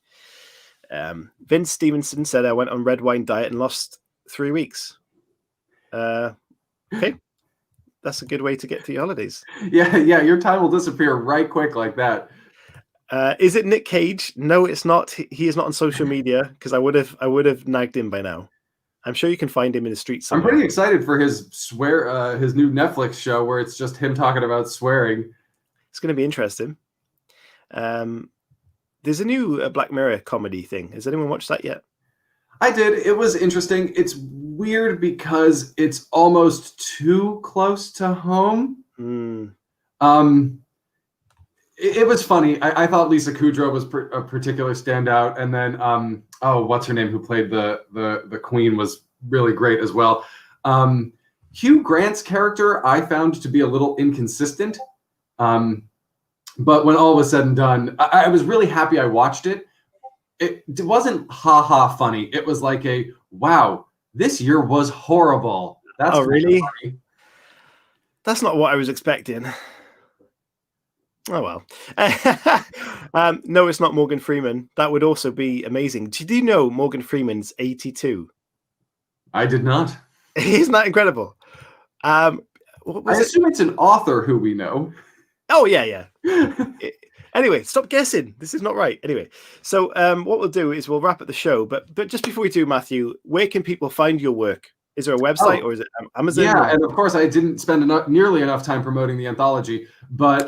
[SPEAKER 1] Vince Stevenson said, I went on red wine diet and lost 3 weeks. Okay. That's a good way to get to your holidays.
[SPEAKER 2] Yeah, your time will disappear right quick like that.
[SPEAKER 1] Is it Nick Cage? No, it's not. He is not on social media, because I would have nagged him by now. I'm sure you can find him in the streets somewhere.
[SPEAKER 2] I'm pretty excited for his new Netflix show where it's just him talking about swearing.
[SPEAKER 1] It's going to be interesting. There's a new Black Mirror comedy thing. Has anyone watched that yet?
[SPEAKER 2] I did. It was interesting. It's weird because it's almost too close to home. It was funny. I thought Lisa Kudrow was a particular standout, and then what's her name, who played the Queen, was really great as well. Hugh Grant's character I found to be a little inconsistent, but when all was said and done, I was really happy I watched it. It wasn't funny. It was like a wow, this year was horrible. That's
[SPEAKER 1] really funny. That's not what I was expecting. Oh, well. No, it's not Morgan Freeman. That would also be amazing. Did you know Morgan Freeman's 82?
[SPEAKER 2] I did not.
[SPEAKER 1] Isn't that incredible? I
[SPEAKER 2] assume it's an author who we know.
[SPEAKER 1] Oh, yeah. Anyway, stop guessing. This is not right. Anyway, so what we'll do is we'll wrap up the show. But just before we do, Matthew, where can people find your work Is there a website or is it Amazon?
[SPEAKER 2] Yeah, and of course I didn't spend nearly enough time promoting the anthology, but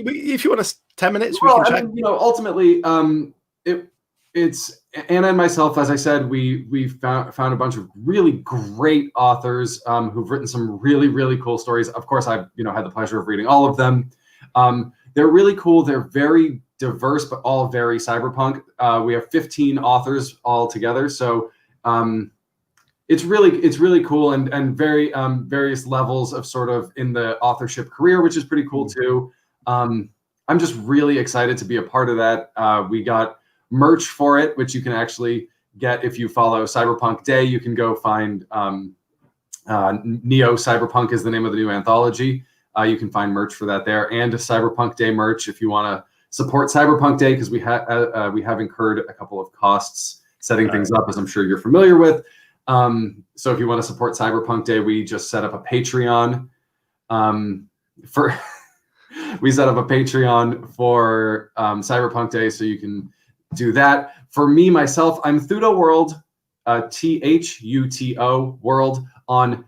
[SPEAKER 1] if you want us 10 minutes,
[SPEAKER 2] well,
[SPEAKER 1] we can
[SPEAKER 2] I mean, ultimately, it's Anna and myself, as I said, we found a bunch of really great authors who've written some really, really cool stories. Of course, I've had the pleasure of reading all of them. They're really cool. They're very diverse, but all very cyberpunk. We have 15 authors all together, so it's really cool and very various levels of sort of in the authorship career, which is pretty cool too. I'm just really excited to be a part of that. We got merch for it, which you can actually get if you follow Cyberpunk Day. You can go find Neo Cyberpunk is the name of the new anthology. You can find merch for that there, and a Cyberpunk Day merch if you want to support Cyberpunk Day, because we have incurred a couple of costs setting things up, as I'm sure you're familiar with. So if you want to support Cyberpunk Day, we just set up a Patreon we set up a Patreon for Cyberpunk Day, so you can do that. For me, myself, I'm Thuto World, THUTO World on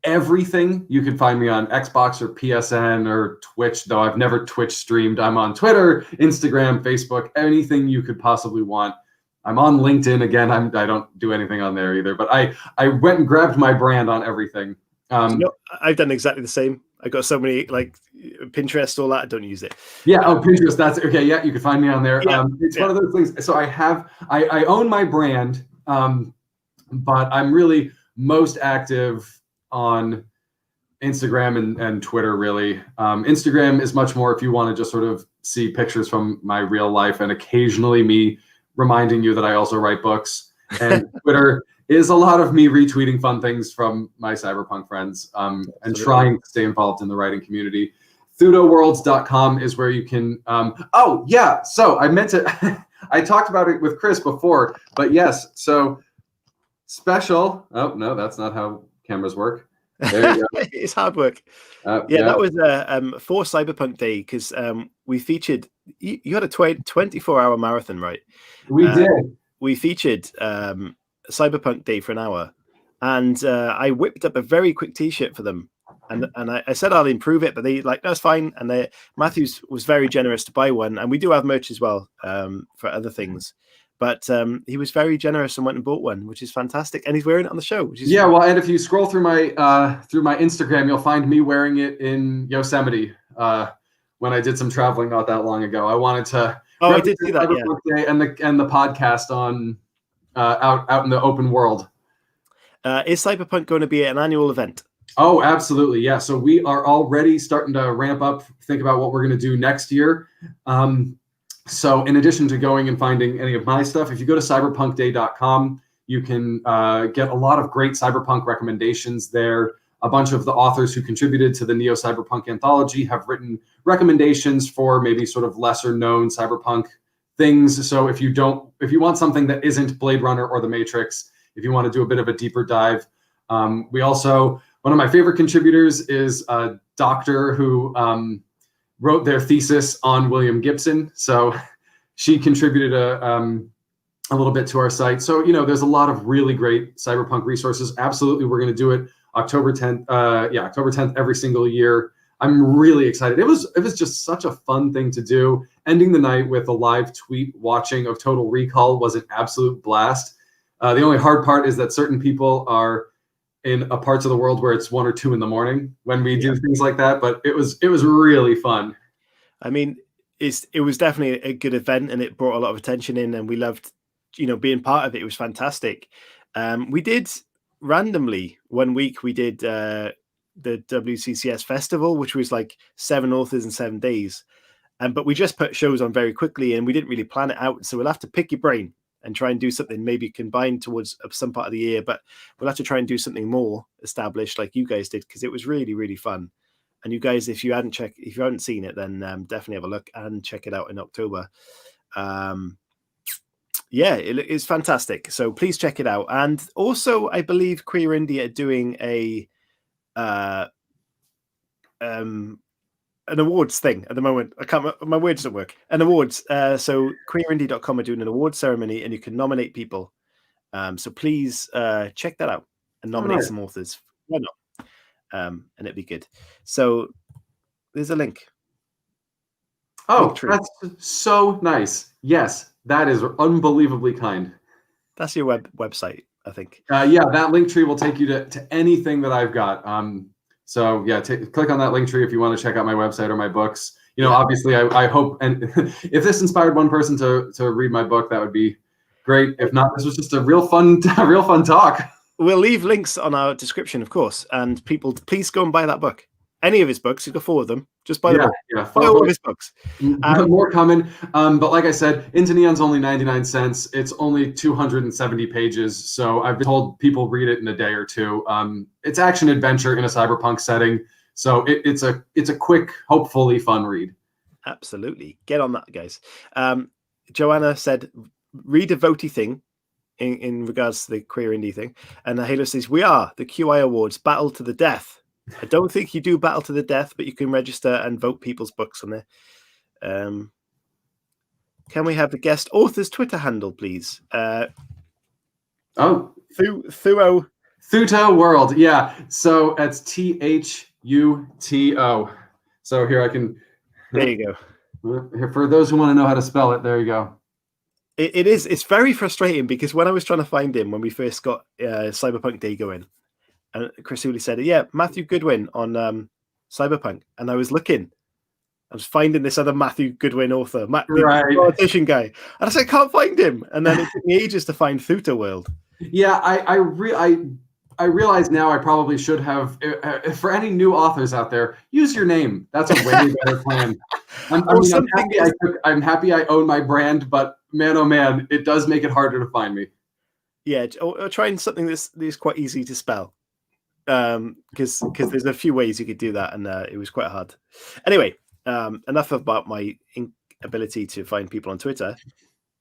[SPEAKER 2] everything. You can find me on Xbox or PSN or Twitch, though I've never Twitch streamed. I'm on Twitter, Instagram, Facebook, anything you could possibly want. I'm on LinkedIn again. I don't do anything on there either, but I went and grabbed my brand on everything.
[SPEAKER 1] I've done exactly the same. I got so many, like Pinterest, all that. I don't use it.
[SPEAKER 2] Yeah. Pinterest. That's okay. Yeah, you can find me on there. It's one of those things. So I own my brand, but I'm really most active on Instagram and Twitter. Really, Instagram is much more if you want to just sort of see pictures from my real life, and occasionally me reminding you that I also write books. And Twitter is a lot of me retweeting fun things from my cyberpunk friends, and trying to stay involved in the writing community. Thutoworlds.com is where you can. Oh yeah, so I meant to. I talked about it with Chris before, but yes. So special. Oh no, that's not how cameras work. There you go.
[SPEAKER 1] It's hard work. That was for Cyberpunk Day, because we featured. You had a 24-hour marathon, right?
[SPEAKER 2] We did.
[SPEAKER 1] We featured Cyberpunk Day for an hour, and I whipped up a very quick T-shirt for them, and I said I'll improve it, but they like, that's fine. And Matthews was very generous to buy one, and we do have merch as well for other things. But he was very generous and went and bought one, which is fantastic, and he's wearing it on the show. Which is
[SPEAKER 2] well, and if you scroll through my Instagram, you'll find me wearing it in Yosemite when I did some traveling not that long ago. I wanted to.
[SPEAKER 1] Oh, I did see that.
[SPEAKER 2] Day and the podcast on out in the open world.
[SPEAKER 1] Is Cyberpunk going to be an annual event?
[SPEAKER 2] Oh, absolutely, yeah. So we are already starting to ramp up, think about what we're going to do next year. So in addition to going and finding any of my stuff, if you go to cyberpunkday.com, you can get a lot of great cyberpunk recommendations there. A bunch of the authors who contributed to the Neo Cyberpunk anthology have written recommendations for maybe sort of lesser known cyberpunk things. So if you want something that isn't Blade Runner or The Matrix, if you want to do a bit of a deeper dive, we also, one of my favorite contributors is a doctor who wrote their thesis on William Gibson. So she contributed a little bit to our site. So, there's a lot of really great cyberpunk resources. Absolutely. We're going to do it October 10th. October 10th every single year. I'm really excited. It was just such a fun thing to do. Ending the night with a live tweet watching of Total Recall was an absolute blast. The only hard part is that certain people are in parts of the world where it's 1 or 2 in the morning when we do things like that. But it was really fun.
[SPEAKER 1] I mean, it was definitely a good event, and it brought a lot of attention in, and we loved, being part of it. It was fantastic. We did randomly one week. We did the WCCS festival, which was like 7 authors in 7 days, but we just put shows on very quickly, and we didn't really plan it out. So we'll have to pick your brain and try and do something maybe combined towards some part of the year, but we'll have to try and do something more established like you guys did, because it was really, really fun. And you guys, if you hadn't seen it, then definitely have a look and check it out in October. It's fantastic. So please check it out. And also, I believe Queer Indie are doing an awards thing at the moment. My words don't work. An awards. So queerindie.com are doing an awards ceremony, and you can nominate people. So please check that out. and nominate
[SPEAKER 2] nice.
[SPEAKER 1] some authors. Why not? And it'd be good. So there's a link.
[SPEAKER 2] Oh, that's so nice. Yes, that is unbelievably kind.
[SPEAKER 1] That's your website, I think.
[SPEAKER 2] Yeah, that link tree will take you to anything that I've got. So yeah, click on that link tree if you want to check out my website or my books. Obviously, I hope, and if this inspired one person to read my book, that would be great. If not, this was just a real fun talk.
[SPEAKER 1] We'll leave links on our description, of course, and people, please go and buy that book. Any of his books, he's got 4 of them. Just buy the book.
[SPEAKER 2] Yeah,
[SPEAKER 1] buy all of his books.
[SPEAKER 2] More coming. But like I said, Into Neon's only 99 cents. It's only 270 pages. So I've been told people read it in a day or two. It's action adventure in a cyberpunk setting. So it's a quick, hopefully fun read.
[SPEAKER 1] Absolutely. Get on that, guys. Joanna said, read a votey thing in regards to the queer indie thing. And Halo says, we are the QI Awards battle to the death. I don't think you do battle to the death, but you can register and vote people's books on there. Can we have the guest author's Twitter handle, please?
[SPEAKER 2] Thuto World. Yeah. So it's THUTO. So here I can.
[SPEAKER 1] There you
[SPEAKER 2] go. For those who want to know how to spell it, there you go.
[SPEAKER 1] It's very frustrating because when I was trying to find him when we first got Cyberpunk Day going, and Chris Hooley said, yeah, Matthew Goodwin on Cyberpunk. And I was looking. I was finding this other Matthew Goodwin author, the politician guy. And I said, I can't find him. And then it took me ages to find Thuto World.
[SPEAKER 2] Yeah, I realize now I probably should have, for any new authors out there, use your name. That's a way better plan. I'm happy I own my brand, but man, oh man, it does make it harder to find me. Yeah,
[SPEAKER 1] or trying something that's quite easy to spell. Because there's a few ways you could do that, and it was quite hard. Anyway, enough about my ability to find people on Twitter.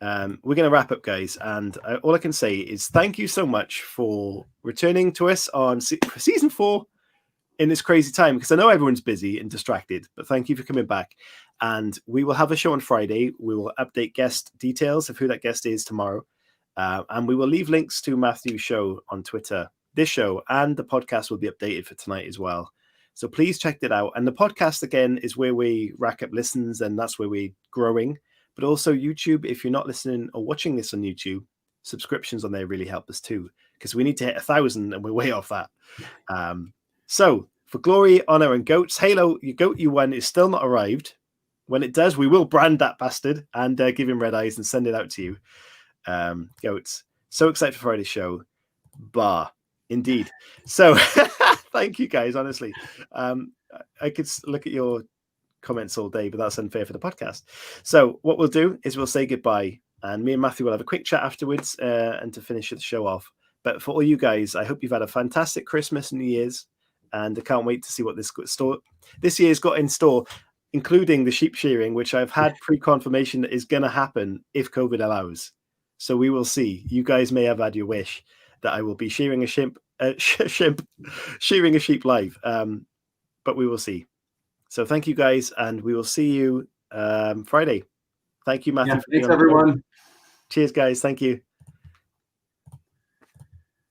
[SPEAKER 1] We're going to wrap up, guys, and all I can say is thank you so much for returning to us on season 4 in this crazy time, because I know everyone's busy and distracted, but thank you for coming back. And we will have a show on Friday. We will update guest details of who that guest is tomorrow, and we will leave links to Matthew's show on Twitter. This show and the podcast will be updated for tonight as well. So please check that out. And the podcast, again, is where we rack up listens, and that's where we're growing. But also YouTube, if you're not listening or watching this on YouTube, subscriptions on there really help us too, because we need to hit 1,000 and we're way off that. So for glory, honor, and goats, Halo, your goat you won is still not arrived. When it does, we will brand that bastard and give him red eyes and send it out to you. Goats. So excited for Friday's show. Indeed. So thank you, guys. Honestly, I could look at your comments all day, but that's unfair for the podcast. So what we'll do is we'll say goodbye, and me and Matthew will have a quick chat afterwards and to finish the show off. But for all you guys, I hope you've had a fantastic Christmas and New Year's, and I can't wait to see what this year's got in store, including the sheep shearing, which I've had pre-confirmation that is going to happen if COVID allows. So we will see. You guys may have had your wish that I will be shearing a sheep live, but we will see. So thank you, guys, and we will see you Friday. Thank you, Matthew.
[SPEAKER 2] Yeah, thanks, everyone.
[SPEAKER 1] Cheers, guys. Thank you.